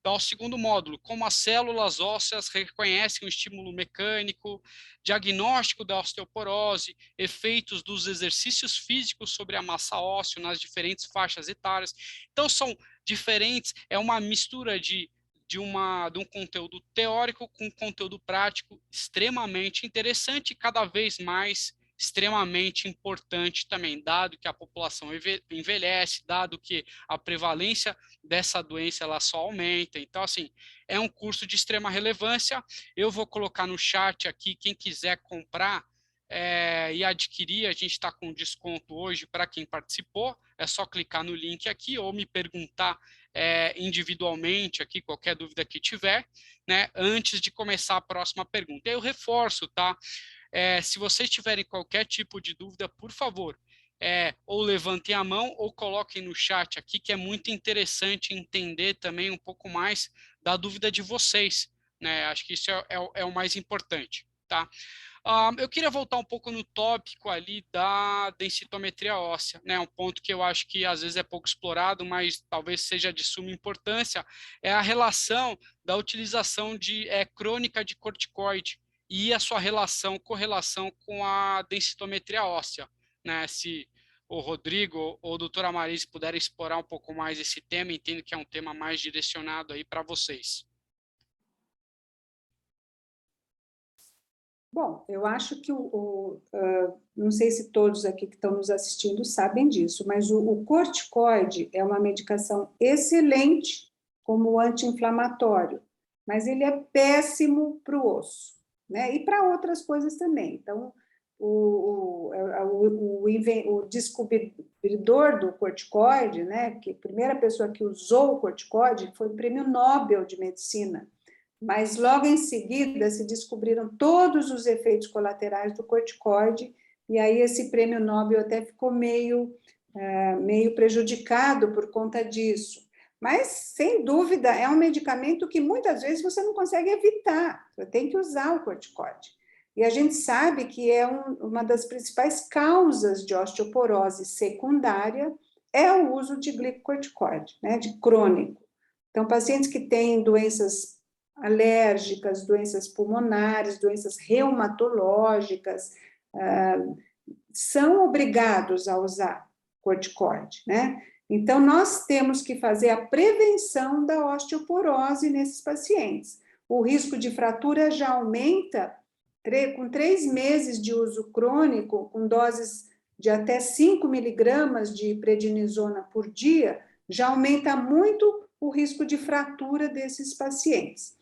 Então, o segundo módulo, como as células ósseas reconhecem o estímulo mecânico, diagnóstico da osteoporose, efeitos dos exercícios físicos sobre a massa óssea nas diferentes faixas etárias. Então, são diferentes, é uma mistura de um conteúdo teórico com conteúdo prático extremamente interessante e cada vez mais extremamente importante também, dado que a população envelhece, dado que a prevalência dessa doença ela só aumenta. Então, assim, é um curso de extrema relevância. Eu vou colocar no chat aqui, quem quiser comprar e adquirir, a gente está com desconto hoje para quem participou, é só clicar no link aqui ou me perguntar individualmente aqui, qualquer dúvida que tiver, né, antes de começar a próxima pergunta. Eu reforço, tá? Se vocês tiverem qualquer tipo de dúvida, por favor, ou levantem a mão ou coloquem no chat aqui, que é muito interessante entender também um pouco mais da dúvida de vocês, né? Acho que isso é o mais importante, tá? Eu queria voltar um pouco no tópico ali da densitometria óssea, né? Um ponto que eu acho que às vezes é pouco explorado, mas talvez seja de suma importância, é a relação da utilização crônica de corticoide e a sua correlação com a densitometria óssea, né? Se o Rodrigo ou a doutora Marise puderem explorar um pouco mais esse tema, entendo que é um tema mais direcionado aí para vocês. Bom, eu acho que não sei se todos aqui que estão nos assistindo sabem disso, mas o corticoide é uma medicação excelente como anti-inflamatório, mas ele é péssimo para o osso, né? E para outras coisas também. Então, o descobridor do corticoide, né? Que a primeira pessoa que usou o corticoide foi o Prêmio Nobel de Medicina. Mas logo em seguida se descobriram todos os efeitos colaterais do corticoide, e aí esse prêmio Nobel até ficou meio prejudicado por conta disso. Mas, sem dúvida, é um medicamento que muitas vezes você não consegue evitar, você tem que usar o corticoide. E a gente sabe que é uma das principais causas de osteoporose secundária é o uso de glicocorticoide, né, de crônico. Então, pacientes que têm doenças alérgicas, doenças pulmonares, doenças reumatológicas, são obrigados a usar corticoide, né? Então, nós temos que fazer a prevenção da osteoporose nesses pacientes. O risco de fratura já aumenta com 3 meses de uso crônico, com doses de até 5 miligramas de prednisona por dia, já aumenta muito o risco de fratura desses pacientes.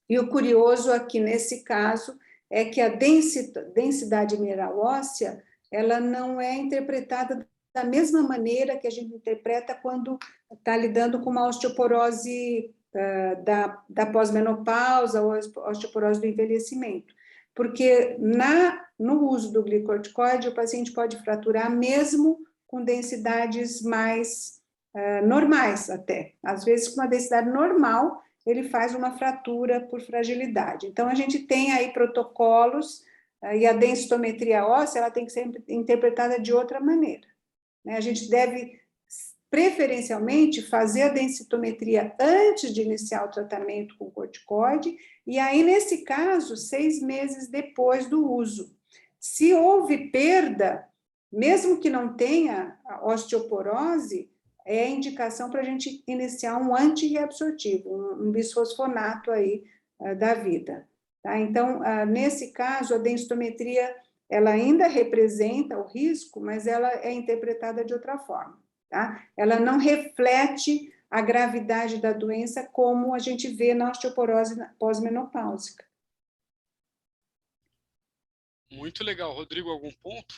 E o curioso aqui nesse caso é que a densidade mineral óssea, ela não é interpretada da mesma maneira que a gente interpreta quando está lidando com uma osteoporose da pós-menopausa ou osteoporose do envelhecimento. Porque no uso do glicocorticoide, o paciente pode fraturar mesmo com densidades mais normais até. Às vezes, com uma densidade normal, ele faz uma fratura por fragilidade. Então, a gente tem aí protocolos, e a densitometria óssea ela tem que ser interpretada de outra maneira, né? A gente deve, preferencialmente, fazer a densitometria antes de iniciar o tratamento com corticoide, e aí, nesse caso, 6 meses depois do uso. Se houve perda, mesmo que não tenha osteoporose, é indicação para a gente iniciar um antirreabsortivo, um bisfosfonato aí da vida. Tá? Então, nesse caso, a densitometria, ela ainda representa o risco, mas ela é interpretada de outra forma. Tá? Ela não reflete a gravidade da doença como a gente vê na osteoporose pós-menopáusica. Muito legal. Rodrigo, algum ponto?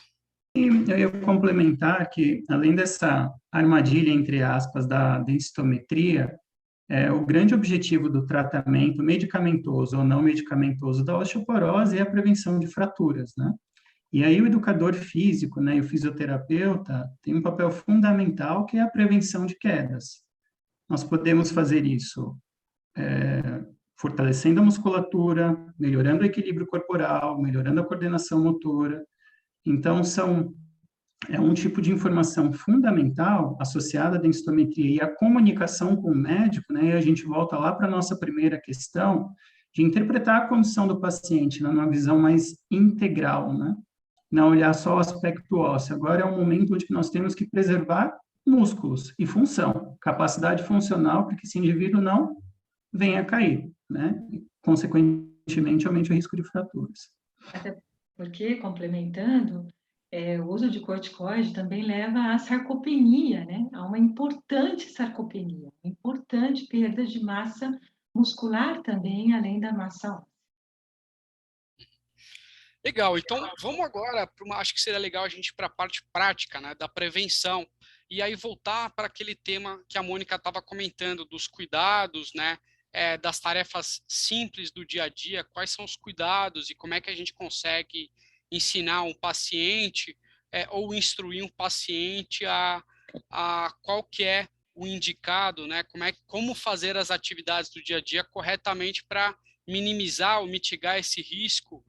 E eu ia complementar que, além dessa armadilha, entre aspas, da densitometria, o grande objetivo do tratamento medicamentoso ou não medicamentoso da osteoporose é a prevenção de fraturas, né? E aí o educador físico, né, e o fisioterapeuta tem um papel fundamental, que é a prevenção de quedas. Nós podemos fazer isso fortalecendo a musculatura, melhorando o equilíbrio corporal, melhorando a coordenação motora. Então, é um tipo de informação fundamental associada à densitometria e à comunicação com o médico, né? E a gente volta lá para a nossa primeira questão, de interpretar a condição do paciente numa visão mais integral, né? Não olhar só o aspecto ósseo. Agora é um momento onde nós temos que preservar músculos e função, capacidade funcional, para que esse indivíduo não venha a cair, né? E, consequentemente, aumente o risco de fraturas. porque, complementando, o uso de corticoide também leva à sarcopenia, né? A uma importante sarcopenia, uma importante perda de massa muscular também, além da massa óssea. Legal, então vamos agora para acho que seria legal a gente ir para a parte prática, né, da prevenção, e aí voltar para aquele tema que a Mônica estava comentando, dos cuidados, né, das tarefas simples do dia a dia, quais são os cuidados e como é que a gente consegue ensinar um paciente ou instruir um paciente a qual que é o indicado, né, como fazer as atividades do dia a dia corretamente para minimizar ou mitigar esse risco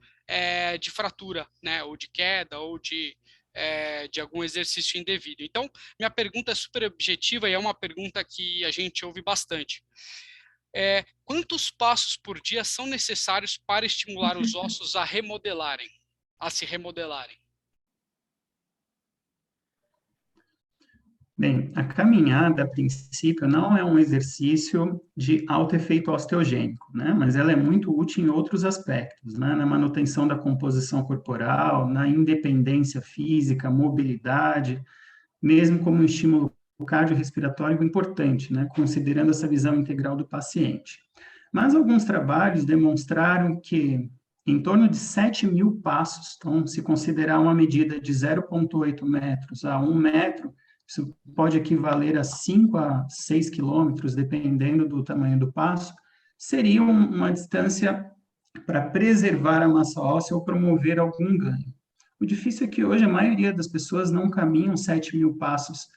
de fratura, né, ou de queda, ou de algum exercício indevido. Então, minha pergunta é super objetiva e é uma pergunta que a gente ouve bastante. Quantos passos por dia são necessários para estimular os ossos a se remodelarem? Bem, a caminhada, a princípio, não é um exercício de alto efeito osteogênico, né? Mas ela é muito útil em outros aspectos, né? Na manutenção da composição corporal, na independência física, mobilidade, mesmo como um estímulo cardiorrespiratório importante, né? Considerando essa visão integral do paciente. Mas alguns trabalhos demonstraram que em torno de 7.000 passos, então, se considerar uma medida de 0,8 metros a 1 metro, isso pode equivaler a 5 a 6 quilômetros, dependendo do tamanho do passo, seria uma distância para preservar a massa óssea ou promover algum ganho. O difícil é que hoje a maioria das pessoas não caminham 7.000 passos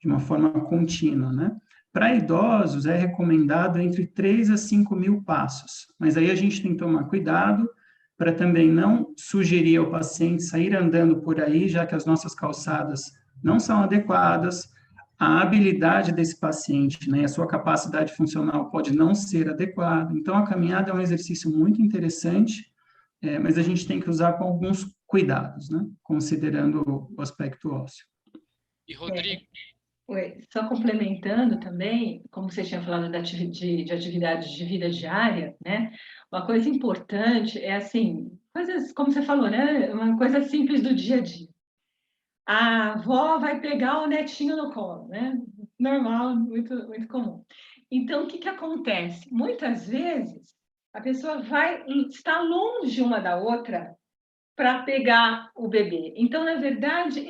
de uma forma contínua, né? Para idosos, é recomendado entre 3 a 5.000 passos, mas aí a gente tem que tomar cuidado para também não sugerir ao paciente sair andando por aí, já que as nossas calçadas não são adequadas, a habilidade desse paciente, né, a sua capacidade funcional pode não ser adequada. Então, a caminhada é um exercício muito interessante, mas a gente tem que usar com alguns cuidados, né, considerando o aspecto ósseo. E, Rodrigo? Só complementando também, como você tinha falado de atividades de vida diária, né? Uma coisa importante é assim, coisas, como você falou, né? Uma coisa simples do dia a dia. A avó vai pegar o netinho no colo, né? Normal, muito, muito comum. Então, o que acontece? Muitas vezes, a pessoa vai estar longe uma da outra para pegar o bebê. Então, na verdade,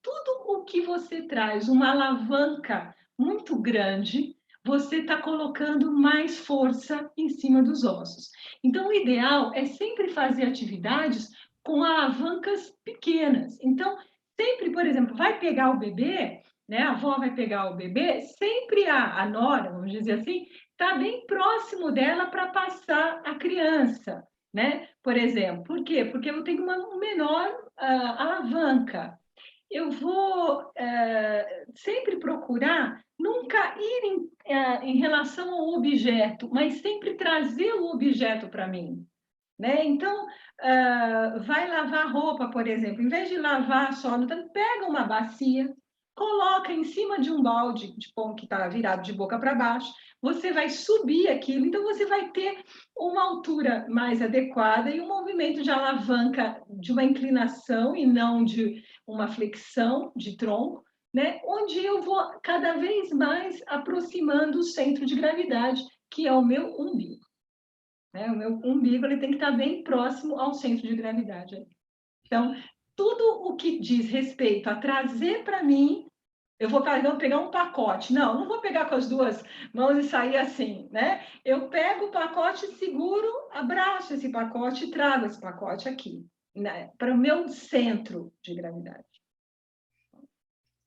tudo o que você traz, uma alavanca muito grande, você está colocando mais força em cima dos ossos. Então, o ideal é sempre fazer atividades com alavancas pequenas. Então, sempre, por exemplo, vai pegar o bebê, né? A avó vai pegar o bebê, sempre a nora, vamos dizer assim, está bem próximo dela para passar a criança, né? Por exemplo, por quê? Porque eu tenho uma menor alavanca. Eu vou sempre procurar nunca ir em relação ao objeto, mas sempre trazer o objeto para mim. Né? Então, vai lavar roupa, por exemplo, em vez de lavar só, pega uma bacia, coloca em cima de um balde de pão que está virado de boca para baixo, você vai subir aquilo, então você vai ter uma altura mais adequada e um movimento de alavanca de uma inclinação e não de uma flexão de tronco, né? Onde eu vou cada vez mais aproximando o centro de gravidade, que é o meu umbigo. Né? O meu umbigo ele tem que estar bem próximo ao centro de gravidade. Então, tudo o que diz respeito a trazer para mim, eu vou pegar um pacote. Não vou pegar com as duas mãos e sair assim, né? Eu pego o pacote, seguro, abraço esse pacote e trago esse pacote aqui, né? Para o meu centro de gravidade.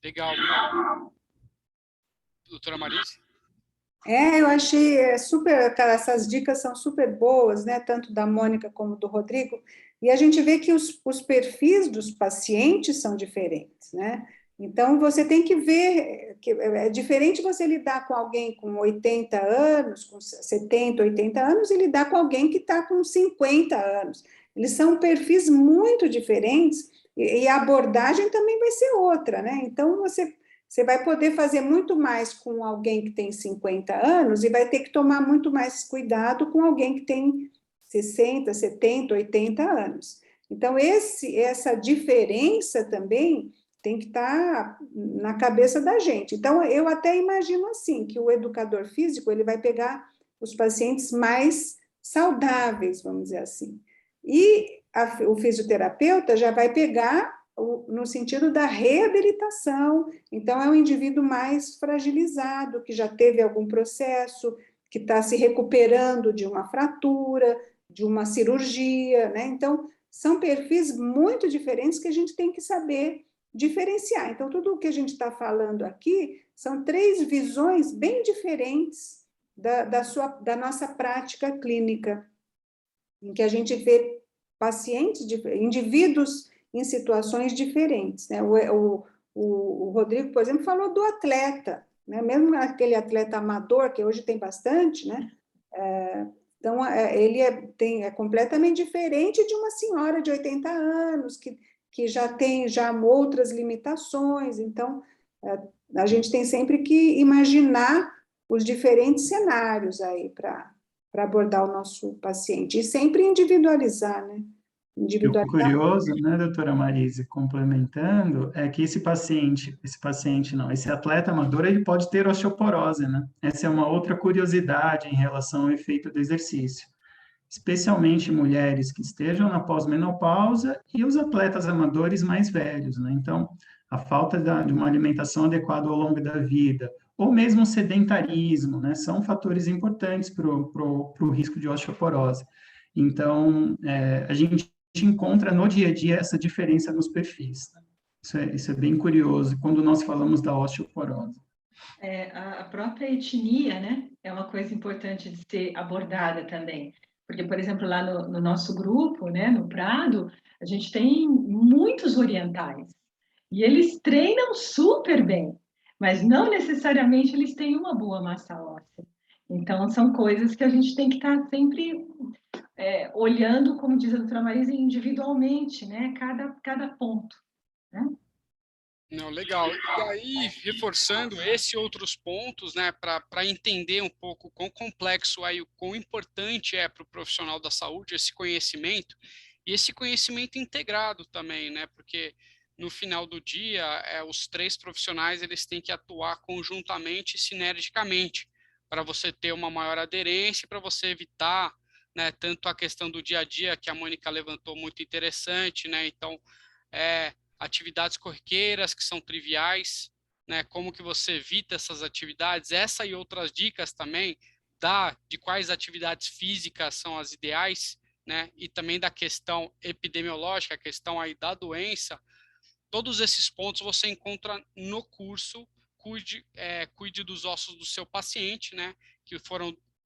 Legal. Doutora Marisa? Eu achei essas dicas são super boas, né? Tanto da Mônica como do Rodrigo, e a gente vê que os perfis dos pacientes são diferentes, né? Então, você tem que ver que é diferente você lidar com alguém com 80 anos, com 70, 80 anos, e lidar com alguém que está com 50 anos. Eles são perfis muito diferentes, e a abordagem também vai ser outra, né? Então, você vai poder fazer muito mais com alguém que tem 50 anos e vai ter que tomar muito mais cuidado com alguém que tem 60, 70, 80 anos. Então, essa diferença também tem que estar na cabeça da gente. Então, eu até imagino assim, que o educador físico, ele vai pegar os pacientes mais saudáveis, vamos dizer assim. E o fisioterapeuta já vai pegar no sentido da reabilitação. Então, é um indivíduo mais fragilizado, que já teve algum processo, que está se recuperando de uma fratura, de uma cirurgia, né? Então, são perfis muito diferentes que a gente tem que saber diferenciar. Então, tudo o que a gente está falando aqui são 3 visões bem diferentes da nossa prática clínica, em que a gente vê pacientes, indivíduos em situações diferentes, né? O Rodrigo, por exemplo, falou do atleta, né? Mesmo aquele atleta amador, que hoje tem bastante, né? Então, ele é completamente diferente de uma senhora de 80 anos, que já tem outras limitações. Então, a gente tem sempre que imaginar os diferentes cenários aí para abordar o nosso paciente, e sempre individualizar, né? E o curioso, né, doutora Marise, complementando, é que esse atleta amador, ele pode ter osteoporose, né? Essa é uma outra curiosidade em relação ao efeito do exercício. Especialmente mulheres que estejam na pós-menopausa e os atletas amadores mais velhos, né? Então, a falta de uma alimentação adequada ao longo da vida, ou mesmo o sedentarismo, né? São fatores importantes para o risco de osteoporose. Então, a gente encontra no dia a dia essa diferença nos perfis. Né? Isso é bem curioso quando nós falamos da osteoporose. A própria etnia, né, é uma coisa importante de ser abordada também. Porque, por exemplo, lá no nosso grupo, né, no Prado, a gente tem muitos orientais. E eles treinam super bem, mas não necessariamente eles têm uma boa massa óssea. Então, são coisas que a gente tem que estar sempre olhando, como diz a doutora Marisa, individualmente, né? Cada ponto. Né? Não, legal. E aí, reforçando esse e outros pontos, né, para entender um pouco quão complexo é e o quão importante é para o profissional da saúde esse conhecimento, e esse conhecimento integrado também, né, porque no final do dia, os 3 profissionais eles têm que atuar conjuntamente e sinergicamente, para você ter uma maior aderência, para você evitar, né, tanto a questão do dia a dia, que a Mônica levantou, muito interessante, né, então, atividades corriqueiras que são triviais, né? Como que você evita essas atividades? Essa e outras dicas também de quais atividades físicas são as ideais, né? E também da questão epidemiológica, a questão aí da doença. Todos esses pontos você encontra no curso Cuide dos Ossos do Seu Paciente, né? Que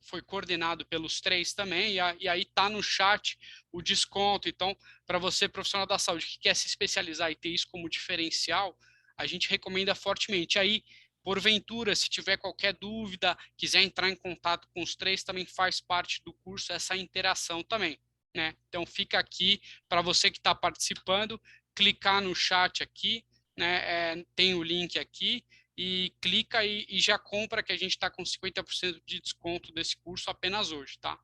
foi coordenado pelos 3 também, e aí está no chat o desconto. Então, para você, profissional da saúde, que quer se especializar e ter isso como diferencial, a gente recomenda fortemente. Aí, porventura, se tiver qualquer dúvida, quiser entrar em contato com os 3, também faz parte do curso essa interação também. Né? Então, fica aqui para você que está participando, clicar no chat aqui, né? Tem o link aqui, e clica e já compra, que a gente está com 50% de desconto desse curso apenas hoje, tá?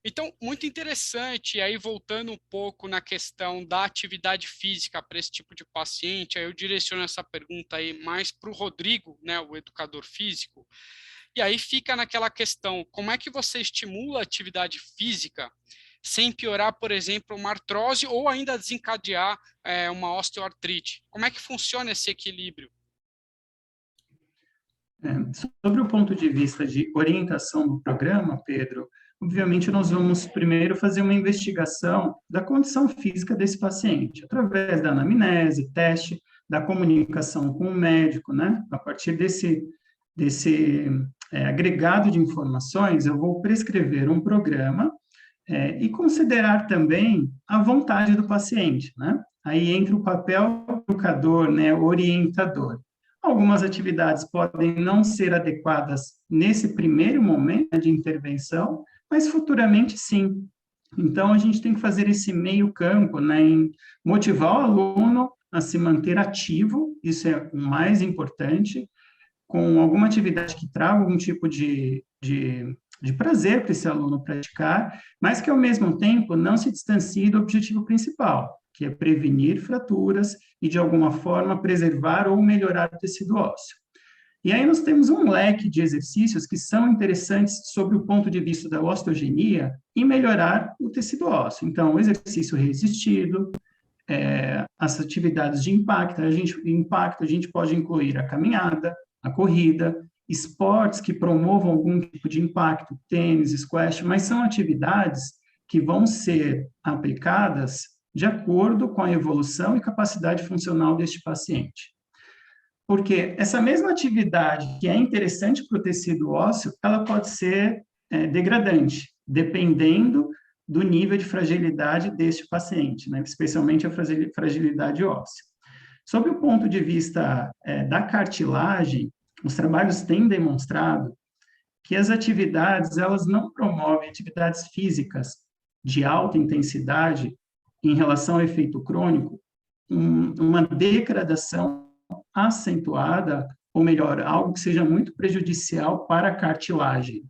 Então, muito interessante, aí voltando um pouco na questão da atividade física para esse tipo de paciente, aí eu direciono essa pergunta aí mais para o Rodrigo, né, o educador físico, e aí fica naquela questão, como é que você estimula a atividade física sem piorar, por exemplo, uma artrose ou ainda desencadear uma osteoartrite? Como é que funciona esse equilíbrio? Sobre o ponto de vista de orientação do programa, Pedro, obviamente nós vamos primeiro fazer uma investigação da condição física desse paciente, através da anamnese, teste, da comunicação com o médico, né? A partir desse agregado de informações, eu vou prescrever um programa e considerar também a vontade do paciente, né? Aí entra o papel do educador, né, orientador. Algumas atividades podem não ser adequadas nesse primeiro momento de intervenção, mas futuramente sim. Então, a gente tem que fazer esse meio campo, né, em motivar o aluno a se manter ativo, isso é o mais importante, com alguma atividade que traga algum tipo de de prazer para esse aluno praticar, mas que, ao mesmo tempo, não se distancie do objetivo principal, que é prevenir fraturas e, de alguma forma, preservar ou melhorar o tecido ósseo. E aí nós temos um leque de exercícios que são interessantes sobre o ponto de vista da osteogenia e melhorar o tecido ósseo. Então, o exercício resistido, as atividades de impacto, a gente pode incluir a caminhada, a corrida, esportes que promovam algum tipo de impacto, tênis, squash, mas são atividades que vão ser aplicadas de acordo com a evolução e capacidade funcional deste paciente. Porque essa mesma atividade que é interessante para o tecido ósseo, ela pode ser degradante, dependendo do nível de fragilidade deste paciente, né? Especialmente a fragilidade óssea. Sob o ponto de vista da cartilagem, os trabalhos têm demonstrado que as atividades, elas não promovem atividades físicas de alta intensidade em relação ao efeito crônico, uma degradação acentuada, ou melhor, algo que seja muito prejudicial para a cartilagem.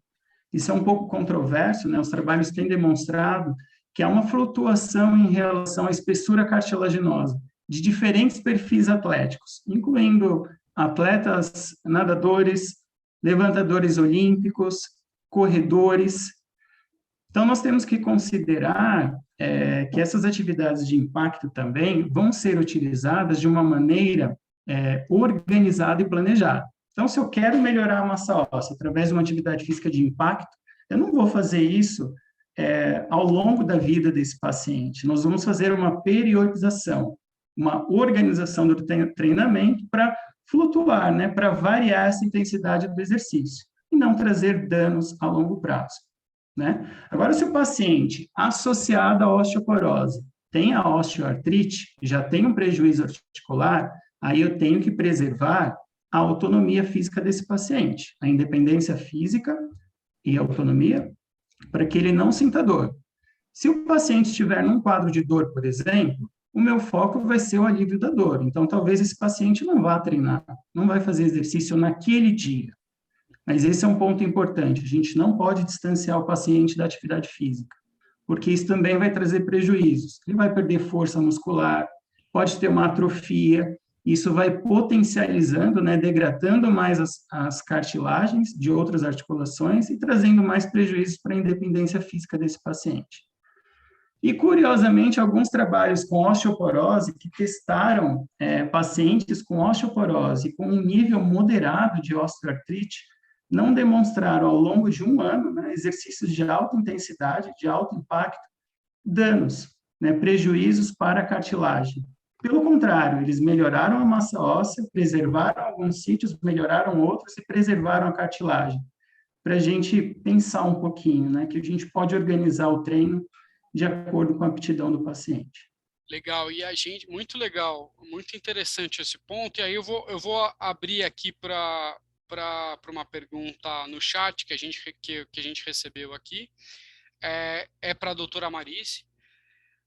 Isso é um pouco controverso, né? Os trabalhos têm demonstrado que há uma flutuação em relação à espessura cartilaginosa de diferentes perfis atléticos, incluindo atletas, nadadores, levantadores olímpicos, corredores. Então, nós temos que considerar que essas atividades de impacto também vão ser utilizadas de uma maneira organizada e planejada. Então, se eu quero melhorar a massa óssea através de uma atividade física de impacto, eu não vou fazer isso ao longo da vida desse paciente. Nós vamos fazer uma periodização, uma organização do treinamento para flutuar, né, para variar essa intensidade do exercício e não trazer danos a longo prazo, né? Agora, se o paciente associado à osteoporose tem a osteoartrite, já tem um prejuízo articular, aí eu tenho que preservar a autonomia física desse paciente, a independência física e a autonomia, para que ele não sinta dor. Se o paciente estiver num quadro de dor, por exemplo, o meu foco vai ser o alívio da dor. Então, talvez esse paciente não vá treinar, não vai fazer exercício naquele dia. Mas esse é um ponto importante. A gente não pode distanciar o paciente da atividade física, porque isso também vai trazer prejuízos. Ele vai perder força muscular, pode ter uma atrofia, isso vai potencializando, né, degradando mais as cartilagens de outras articulações e trazendo mais prejuízos para a independência física desse paciente. E, curiosamente, alguns trabalhos com osteoporose que testaram pacientes com osteoporose com um nível moderado de osteoartrite não demonstraram, ao longo de um ano, né, exercícios de alta intensidade, de alto impacto, danos, né, prejuízos para a cartilagem. Pelo contrário, eles melhoraram a massa óssea, preservaram alguns sítios, melhoraram outros e preservaram a cartilagem. Para a gente pensar um pouquinho, né, que a gente pode organizar o treino de acordo com a aptidão do paciente. Legal, e a gente, muito legal, muito interessante esse ponto, e aí eu vou abrir aqui para uma pergunta no chat que a gente recebeu aqui, para a doutora Marice.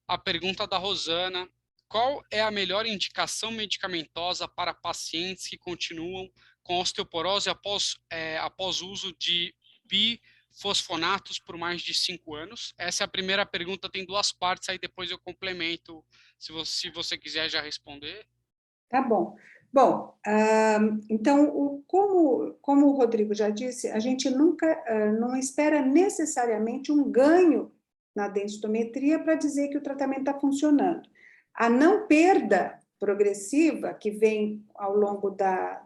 A pergunta da Rosana: qual é a melhor indicação medicamentosa para pacientes que continuam com osteoporose após o uso de bifosfonatos por mais de 5 anos? Essa é a primeira pergunta, tem 2 partes, aí depois eu complemento, se você quiser já responder. Tá bom. Bom, então, como o Rodrigo já disse, a gente nunca não espera necessariamente um ganho na densitometria para dizer que o tratamento está funcionando. A não perda progressiva que vem ao longo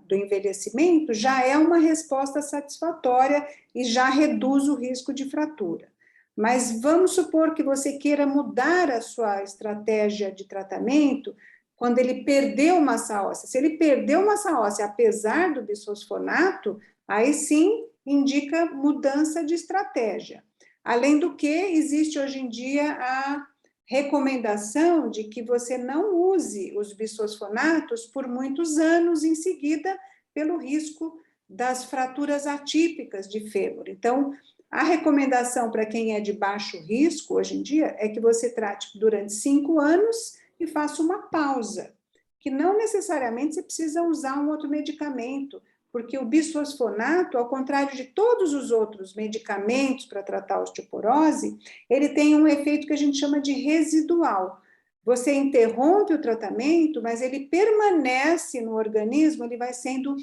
do envelhecimento já é uma resposta satisfatória e já reduz o risco de fratura. Mas vamos supor que você queira mudar a sua estratégia de tratamento quando ele perdeu massa óssea. Se ele perdeu massa óssea apesar do bisfosfonato, aí sim indica mudança de estratégia. Além do que, existe hoje em dia a recomendação de que você não use os bisfosfonatos por muitos anos em seguida, pelo risco das fraturas atípicas de fêmur. Então, a recomendação para quem é de baixo risco hoje em dia é que você trate durante 5 anos e faça uma pausa, que não necessariamente você precisa usar um outro medicamento, porque o bisfosfonato, ao contrário de todos os outros medicamentos para tratar a osteoporose, ele tem um efeito que a gente chama de residual. Você interrompe o tratamento, mas ele permanece no organismo, ele vai sendo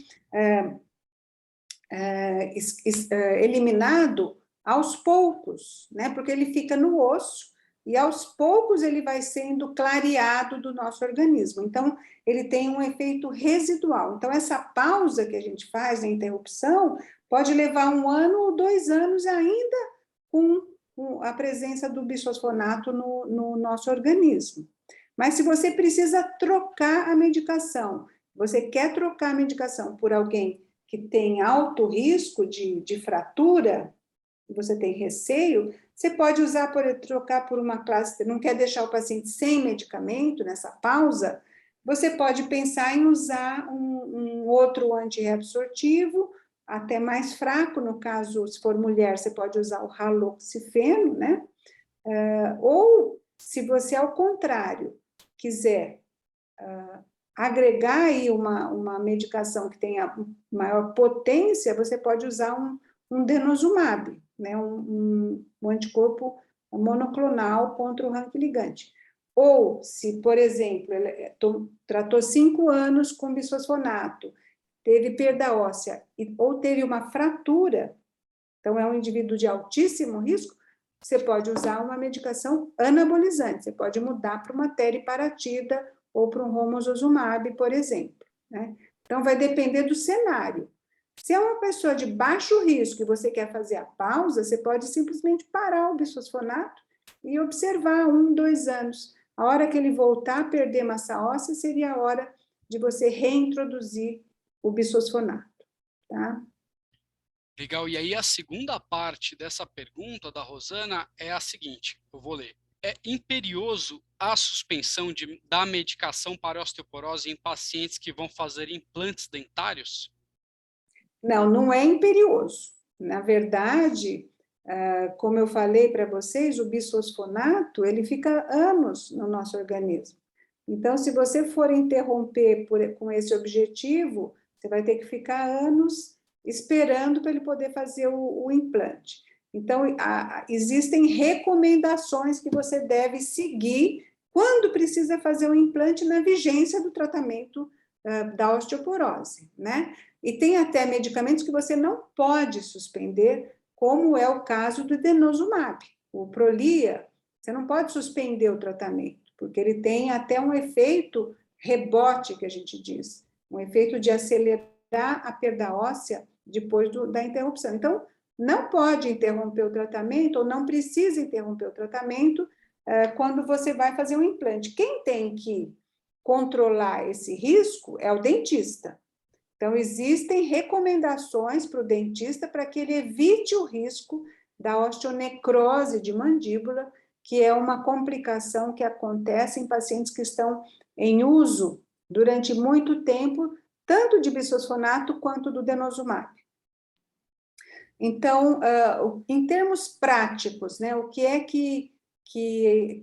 eliminado aos poucos, né? Porque ele fica no osso e aos poucos ele vai sendo clareado do nosso organismo. Então, ele tem um efeito residual. Então, essa pausa que a gente faz, a interrupção, pode levar 1 ano ou 2 anos ainda com a presença do bisfosfonato no nosso organismo. Mas se você precisa trocar a medicação, você quer trocar a medicação por alguém que tem alto risco de fratura, e você tem receio, você pode trocar por uma classe, não quer deixar o paciente sem medicamento nessa pausa, você pode pensar em usar um outro antirreabsortivo, até mais fraco, no caso, se for mulher, você pode usar o raloxifeno, né? Ou, se você, ao contrário, quiser agregar aí uma medicação que tenha maior potência, você pode usar um denosumab, né? um anticorpo monoclonal contra o rank ligante. Ou, se, por exemplo, ele tratou 5 anos com bisfosfonato, teve perda óssea, ou teve uma fratura, então é um indivíduo de altíssimo risco, você pode usar uma medicação anabolizante, você pode mudar para uma teriparatida ou para um romosozumab, por exemplo, né? Então, vai depender do cenário. Se é uma pessoa de baixo risco e você quer fazer a pausa, você pode simplesmente parar o bisfosfonato e observar 1, 2 anos. A hora que ele voltar a perder massa óssea, seria a hora de você reintroduzir o bisfosfonato, tá? Legal, e aí a segunda parte dessa pergunta da Rosana é a seguinte, eu vou ler. É imperioso a suspensão da medicação para osteoporose em pacientes que vão fazer implantes dentários? Não, não é imperioso. Na verdade, como eu falei para vocês, o bisfosfonato, ele fica anos no nosso organismo. Então, se você for interromper com esse objetivo, você vai ter que ficar anos esperando para ele poder fazer o implante. Então, existem recomendações que você deve seguir quando precisa fazer o implante na vigência do tratamento da osteoporose, né? E tem até medicamentos que você não pode suspender, como é o caso do denosumab. O Prolia, você não pode suspender o tratamento, porque ele tem até um efeito rebote, que a gente diz, um efeito de acelerar a perda óssea depois da interrupção. Então, não pode interromper o tratamento, ou não precisa interromper o tratamento quando você vai fazer um implante. Quem tem que controlar esse risco é o dentista. Então, existem recomendações para o dentista para que ele evite o risco da osteonecrose de mandíbula, que é uma complicação que acontece em pacientes que estão em uso durante muito tempo, tanto de bisfosfonato quanto do denosumab. Então, em termos práticos, né, o que é que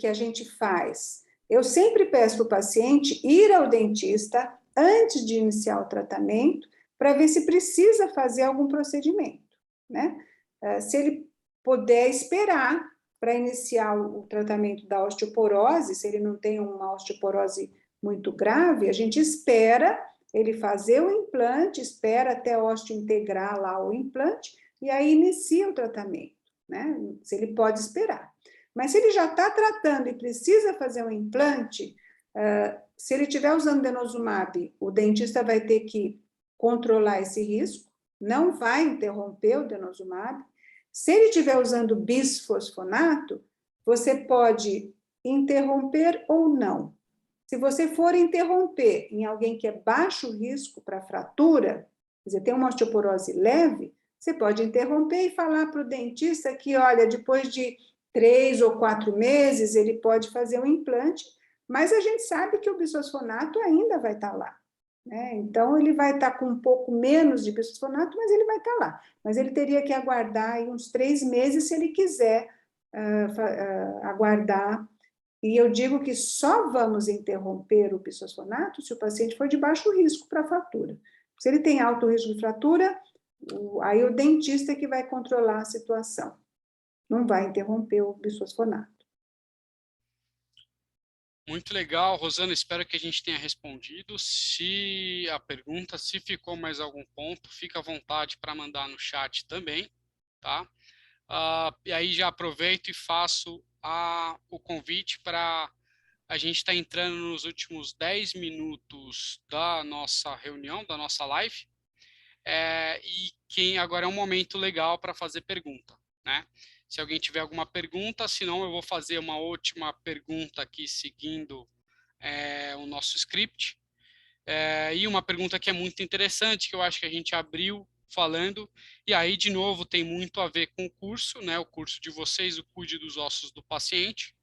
a gente faz? Eu sempre peço para o paciente ir ao dentista antes de iniciar o tratamento, para ver se precisa fazer algum procedimento, né? Se ele puder esperar para iniciar o tratamento da osteoporose, se ele não tem uma osteoporose muito grave, a gente espera ele fazer o implante, espera até osteointegrar lá o implante, e aí inicia o tratamento, né? Se ele pode esperar. Mas se ele já está tratando e precisa fazer um implante, se ele estiver usando denosumab, o dentista vai ter que controlar esse risco, não vai interromper o denosumab. Se ele estiver usando bisfosfonato, você pode interromper ou não. Se você for interromper em alguém que é baixo risco para fratura, quer dizer, tem uma osteoporose leve, você pode interromper e falar para o dentista que, olha, depois de 3 ou 4 meses, ele pode fazer um implante, mas a gente sabe que o bisfosfonato ainda vai estar lá, né? Então, ele vai estar com um pouco menos de bisfosfonato, mas ele vai estar lá. Mas ele teria que aguardar aí uns 3 meses se ele quiser aguardar. E eu digo que só vamos interromper o bisfosfonato se o paciente for de baixo risco para fratura. Se ele tem alto risco de fratura, aí o dentista é que vai controlar a situação. Não vai interromper o bisfosfonato. Muito legal, Rosana, espero que a gente tenha respondido. Se ficou mais algum ponto, fica à vontade para mandar no chat também, tá? E aí já aproveito e faço o convite para a gente estar entrando nos últimos 10 minutos da nossa reunião, da nossa live, e agora é um momento legal para fazer pergunta, né? Se alguém tiver alguma pergunta, senão eu vou fazer uma última pergunta aqui seguindo o nosso script. E uma pergunta que é muito interessante, que eu acho que a gente abriu falando, e aí, de novo, tem muito a ver com o curso, né? O curso de vocês, o Cuide dos Ossos do Paciente,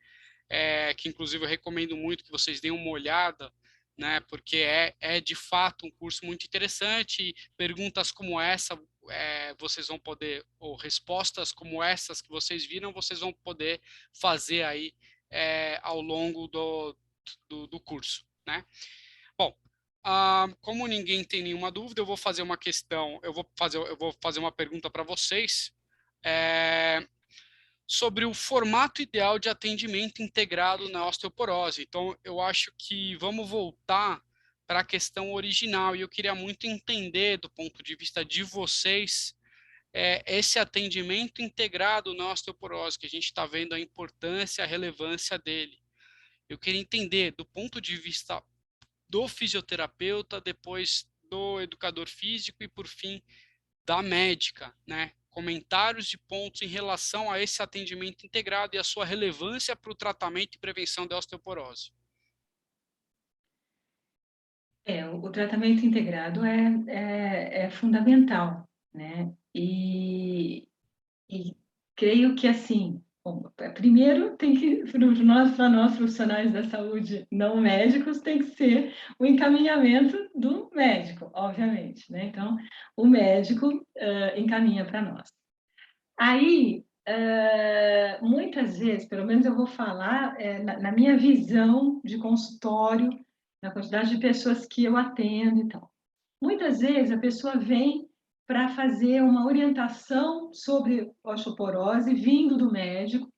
que inclusive eu recomendo muito que vocês deem uma olhada, né? Porque é de fato um curso muito interessante, e perguntas como essa vocês vão poder, ou respostas como essas que vocês viram, vocês vão poder fazer aí ao longo do curso, né? Bom, como ninguém tem nenhuma dúvida, eu vou fazer uma questão, eu vou fazer uma pergunta para vocês sobre o formato ideal de atendimento integrado na osteoporose. Então, eu acho que vamos voltar para a questão original, e eu queria muito entender, do ponto de vista de vocês, esse atendimento integrado na osteoporose, que a gente está vendo a importância, a relevância dele. Eu queria entender, do ponto de vista do fisioterapeuta, depois do educador físico e, por fim, da médica, né? Comentários de pontos em relação a esse atendimento integrado e a sua relevância para o tratamento e prevenção da osteoporose. O tratamento integrado é fundamental, né? E creio que, assim, bom, primeiro tem que, para nós profissionais da saúde não médicos, tem que ser o encaminhamento do médico, obviamente, né? Então, o médico encaminha para nós. Aí, muitas vezes, pelo menos eu vou falar na minha visão de consultório, na quantidade de pessoas que eu atendo e tal. Muitas vezes a pessoa vem para fazer uma orientação sobre osteoporose vindo do médico,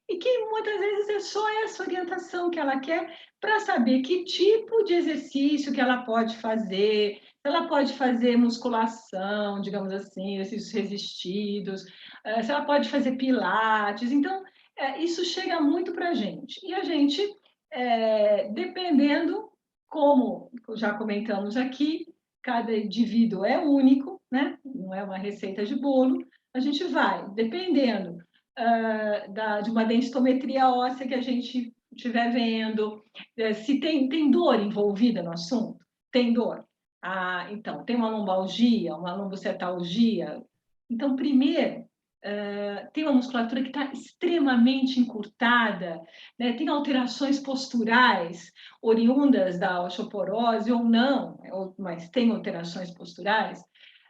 e que muitas vezes é só essa orientação que ela quer para saber que tipo de exercício que ela pode fazer, se ela pode fazer musculação, digamos assim, exercícios resistidos, se ela pode fazer pilates. Então, isso chega muito para a gente. E a gente, dependendo, como já comentamos aqui, cada indivíduo é único, né? Não é uma receita de bolo, a gente vai, dependendo de uma densitometria óssea que a gente estiver vendo, se tem dor envolvida no assunto, tem dor. Então, tem uma lombalgia, uma lombocetalgia. Então, primeiro, tem uma musculatura que está extremamente encurtada, né? Tem alterações posturais oriundas da osteoporose ou não, mas tem alterações posturais.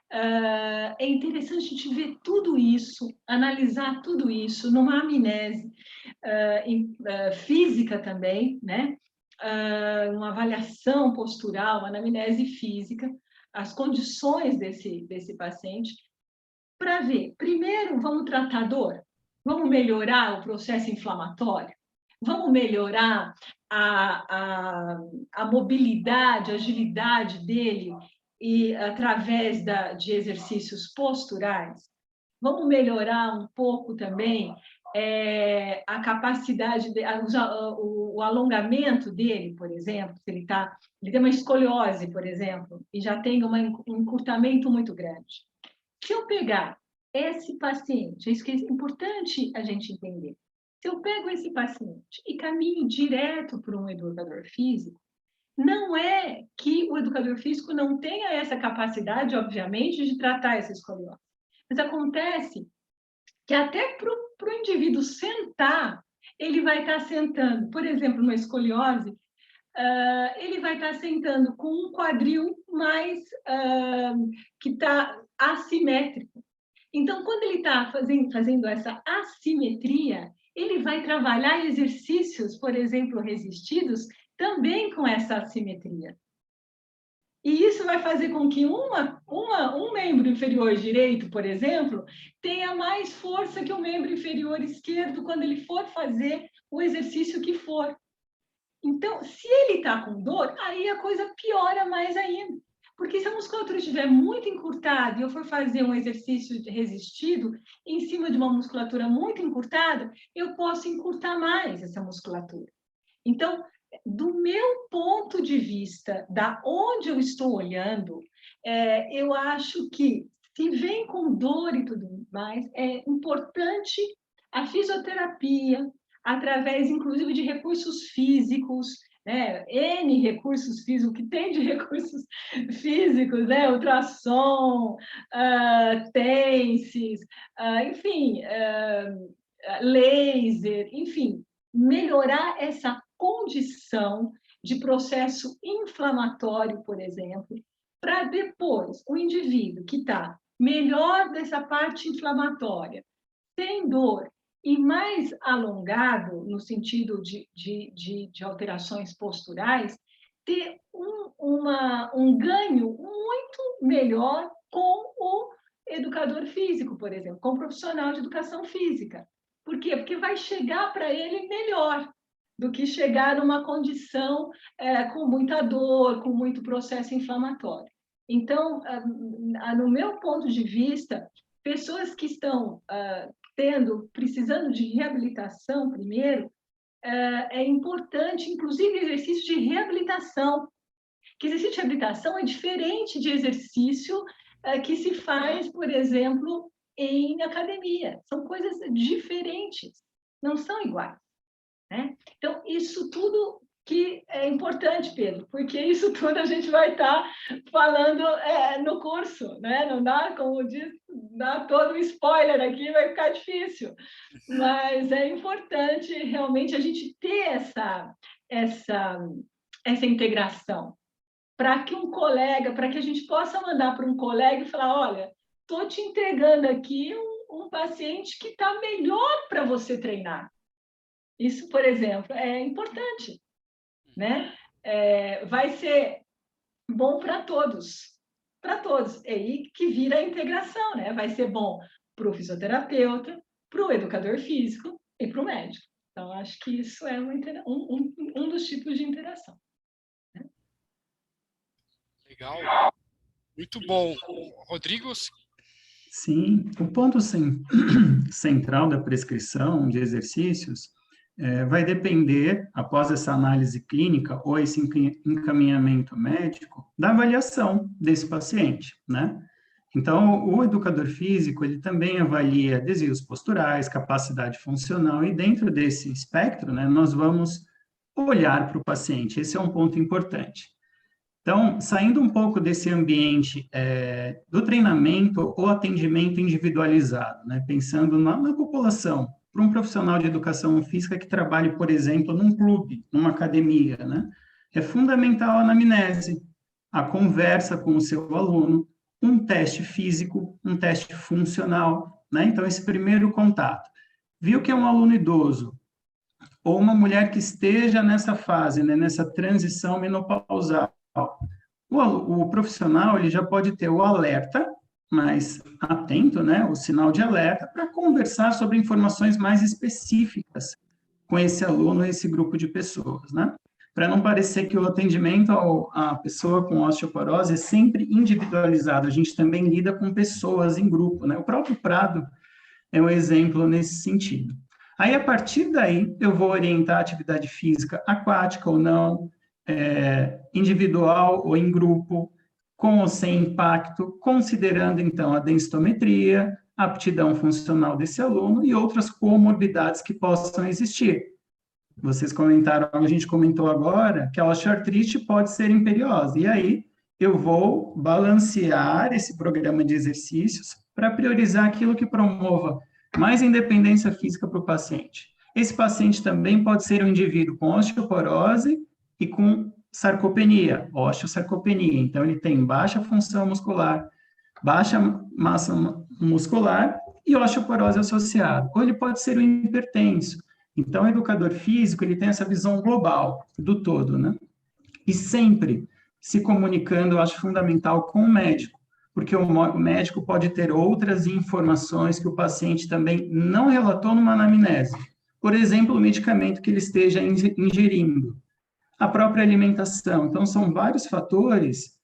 É interessante a gente ver tudo isso, analisar tudo isso numa amnese física também, né? Uma avaliação postural, uma anamnese física, as condições desse paciente, para ver, primeiro, vamos tratar a dor, vamos melhorar o processo inflamatório, vamos melhorar a mobilidade, a agilidade dele, e através de exercícios posturais, vamos melhorar um pouco também a capacidade, o alongamento dele, por exemplo, se ele tem uma escoliose, por exemplo, e já tem um encurtamento muito grande. Se eu pegar esse paciente, isso que é importante a gente entender, se eu pego esse paciente e caminho direto para um educador físico, não é que o educador físico não tenha essa capacidade, obviamente, de tratar essa escoliose. Mas acontece que até para o indivíduo sentar, ele vai estar sentando, por exemplo, numa escoliose, ele vai estar sentando com um quadril mais que está assimétrico. Então, quando ele está fazendo essa assimetria, ele vai trabalhar exercícios, por exemplo, resistidos, também com essa assimetria. E isso vai fazer com que um membro inferior direito, por exemplo, tenha mais força que o membro inferior esquerdo quando ele for fazer o exercício que for. Então, se ele está com dor, aí a coisa piora mais ainda. Porque se a musculatura estiver muito encurtada e eu for fazer um exercício resistido em cima de uma musculatura muito encurtada, eu posso encurtar mais essa musculatura. Então, do meu ponto de vista, da onde eu estou olhando, eu acho que se vem com dor e tudo mais, é importante a fisioterapia, através, inclusive, de recursos físicos, né? N recursos físicos, que tem de recursos físicos, né? Ultrassom, TENSes, enfim, laser, enfim, melhorar essa condição de processo inflamatório, por exemplo, para depois o indivíduo que está melhor dessa parte inflamatória, sem dor e mais alongado, no sentido de alterações posturais, ter um ganho muito melhor com o educador físico, por exemplo, com o profissional de educação física. Por quê? Porque vai chegar para ele melhor do que chegar numa condição com muita dor, com muito processo inflamatório. Então, no meu ponto de vista, pessoas que estão precisando de reabilitação primeiro, é importante, inclusive, exercício de reabilitação. Que exercício de reabilitação é diferente de exercício que se faz, por exemplo, em academia. São coisas diferentes, não são iguais, né? Então, isso tudo que é importante, Pedro, porque isso tudo a gente vai estar falando no curso, né? Não dá, como diz, dar todo um spoiler aqui, vai ficar difícil. Mas é importante realmente a gente ter essa integração, para que um colega, para que a gente possa mandar para um colega e falar, olha, estou te entregando aqui um paciente que está melhor para você treinar. Isso, por exemplo, é importante, né? Vai ser bom para todos. É aí que vira a integração, né? Vai ser bom para o fisioterapeuta, para o educador físico e para o médico. Então, acho que isso é um dos tipos de interação. Legal. Muito bom. Rodrigo? Sim, o ponto central da prescrição de exercícios vai depender, após essa análise clínica ou esse encaminhamento médico, da avaliação desse paciente, né? Então, o educador físico, ele também avalia desvios posturais, capacidade funcional, e dentro desse espectro, né, nós vamos olhar para o paciente. Esse é um ponto importante. Então, saindo um pouco desse ambiente do treinamento ou atendimento individualizado, né, pensando na população, para um profissional de educação física que trabalhe, por exemplo, num clube, numa academia, né, é fundamental a anamnese, a conversa com o seu aluno, um teste físico, um teste funcional, né, então esse primeiro contato. Viu que é um aluno idoso, ou uma mulher que esteja nessa fase, né, nessa transição menopausal, o profissional ele já pode ter o alerta mais atento, né, o sinal de alerta, para conversar sobre informações mais específicas com esse aluno, esse grupo de pessoas, né? Para não parecer que o atendimento à pessoa com osteoporose é sempre individualizado, a gente também lida com pessoas em grupo, né? O próprio Prado é um exemplo nesse sentido. Aí, a partir daí, eu vou orientar a atividade física aquática ou não, individual ou em grupo, com ou sem impacto, considerando, então, a densitometria, a aptidão funcional desse aluno e outras comorbidades que possam existir. Vocês comentaram, a gente comentou agora, que a osteoartrite pode ser imperiosa, e aí eu vou balancear esse programa de exercícios para priorizar aquilo que promova mais independência física para o paciente. Esse paciente também pode ser um indivíduo com osteoporose e com sarcopenia, osteosarcopenia. Então, ele tem baixa função muscular, baixa massa muscular e osteoporose associada. Ou ele pode ser um hipertenso. Então, o educador físico, ele tem essa visão global do todo, né? E sempre se comunicando, eu acho fundamental com o médico, porque o médico pode ter outras informações que o paciente também não relatou numa anamnese. Por exemplo, o medicamento que ele esteja ingerindo, a própria alimentação. Então, são vários fatores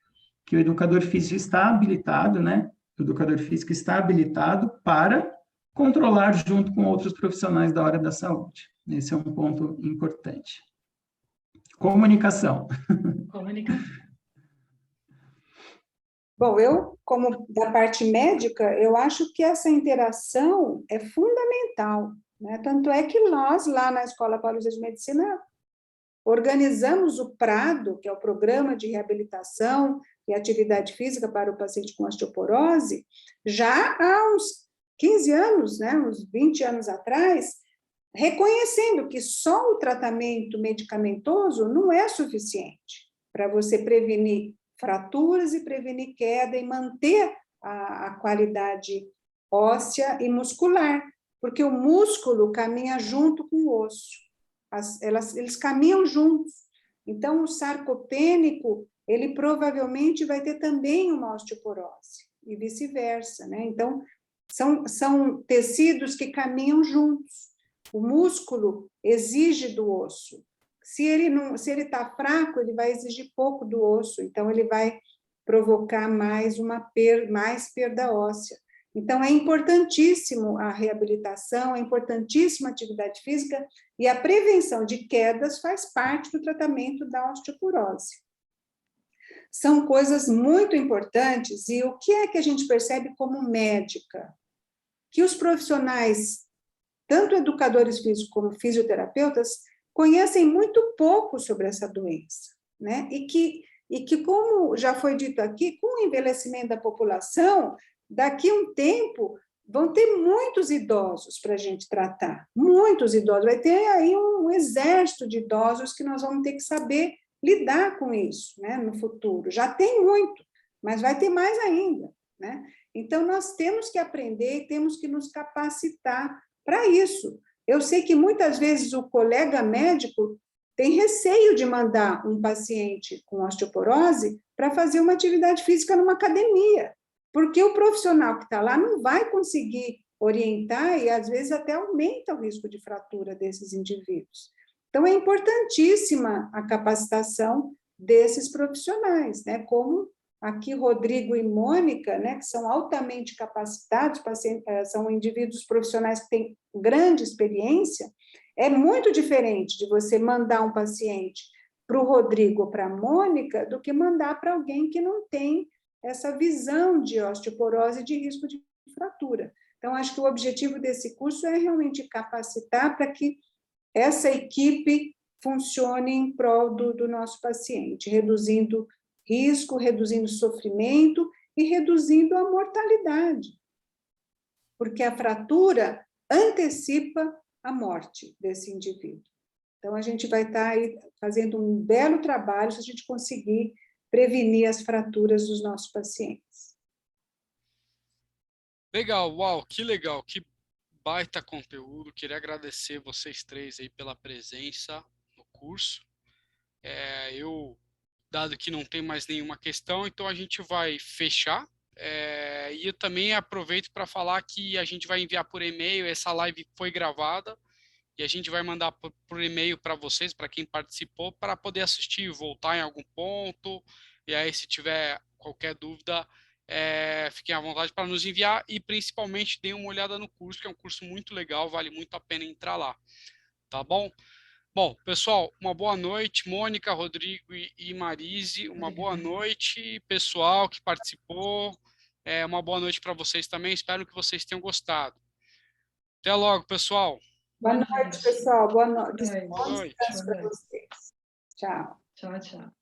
que o educador físico está habilitado, né? O educador físico está habilitado para controlar junto com outros profissionais da área da saúde. Esse é um ponto importante. Comunicação. Comunicação. Bom, eu, como da parte médica, eu acho que essa interação é fundamental, né? Tanto é que nós, lá na Escola Paulista de Medicina, organizamos o PRADO, que é o Programa de Reabilitação e Atividade Física para o paciente com osteoporose, já há uns 15 anos, né? Uns 20 anos atrás, reconhecendo que só o tratamento medicamentoso não é suficiente para você prevenir fraturas e prevenir queda e manter a qualidade óssea e muscular, porque o músculo caminha junto com o osso, eles caminham juntos. Então, o sarcopênico, ele provavelmente vai ter também uma osteoporose, e vice-versa, né? Então, são tecidos que caminham juntos. O músculo exige do osso. Se ele está fraco, ele vai exigir pouco do osso, então ele vai provocar mais perda óssea. Então, é importantíssimo a reabilitação, é importantíssima a atividade física, e a prevenção de quedas faz parte do tratamento da osteoporose. São coisas muito importantes, e o que é que a gente percebe como médica? Que os profissionais, tanto educadores físicos como fisioterapeutas, conhecem muito pouco sobre essa doença, né? E que, como já foi dito aqui, com o envelhecimento da população, daqui a um tempo, vão ter muitos idosos para a gente tratar, muitos idosos, vai ter aí um exército de idosos que nós vamos ter que saber lidar com isso, né, no futuro. Já tem muito, mas vai ter mais ainda, né? Então, nós temos que aprender e temos que nos capacitar para isso. Eu sei que muitas vezes o colega médico tem receio de mandar um paciente com osteoporose para fazer uma atividade física numa academia, porque o profissional que está lá não vai conseguir orientar e, às vezes, até aumenta o risco de fratura desses indivíduos. Então, é importantíssima a capacitação desses profissionais, né? Como aqui Rodrigo e Mônica, né, que são altamente capacitados, são indivíduos profissionais que têm grande experiência. É muito diferente de você mandar um paciente para o Rodrigo ou para a Mônica do que mandar para alguém que não tem essa visão de osteoporose e de risco de fratura. Então, acho que o objetivo desse curso é realmente capacitar para que essa equipe funcione em prol do nosso paciente, reduzindo risco, reduzindo sofrimento e reduzindo a mortalidade, porque a fratura antecipa a morte desse indivíduo. Então, a gente vai estar aí fazendo um belo trabalho se a gente conseguir prevenir as fraturas dos nossos pacientes. Legal, uau, que baita conteúdo. Queria agradecer vocês três aí pela presença no curso. Dado que não tem mais nenhuma questão, então a gente vai fechar. E eu também aproveito para falar que a gente vai enviar por e-mail, essa live foi gravada, e a gente vai mandar por e-mail para vocês, para quem participou, para poder assistir e voltar em algum ponto. E aí, se tiver qualquer dúvida, fiquem à vontade para nos enviar, e principalmente deem uma olhada no curso, que é um curso muito legal, vale muito a pena entrar lá. Tá bom? Bom, pessoal, uma boa noite, Mônica, Rodrigo e Marise, uma boa noite, pessoal que participou, uma boa noite para vocês também, espero que vocês tenham gostado. Até logo, pessoal. Boa noite, pessoal, boa noite. Boa noite. Para vocês. Tchau. Tchau, tchau.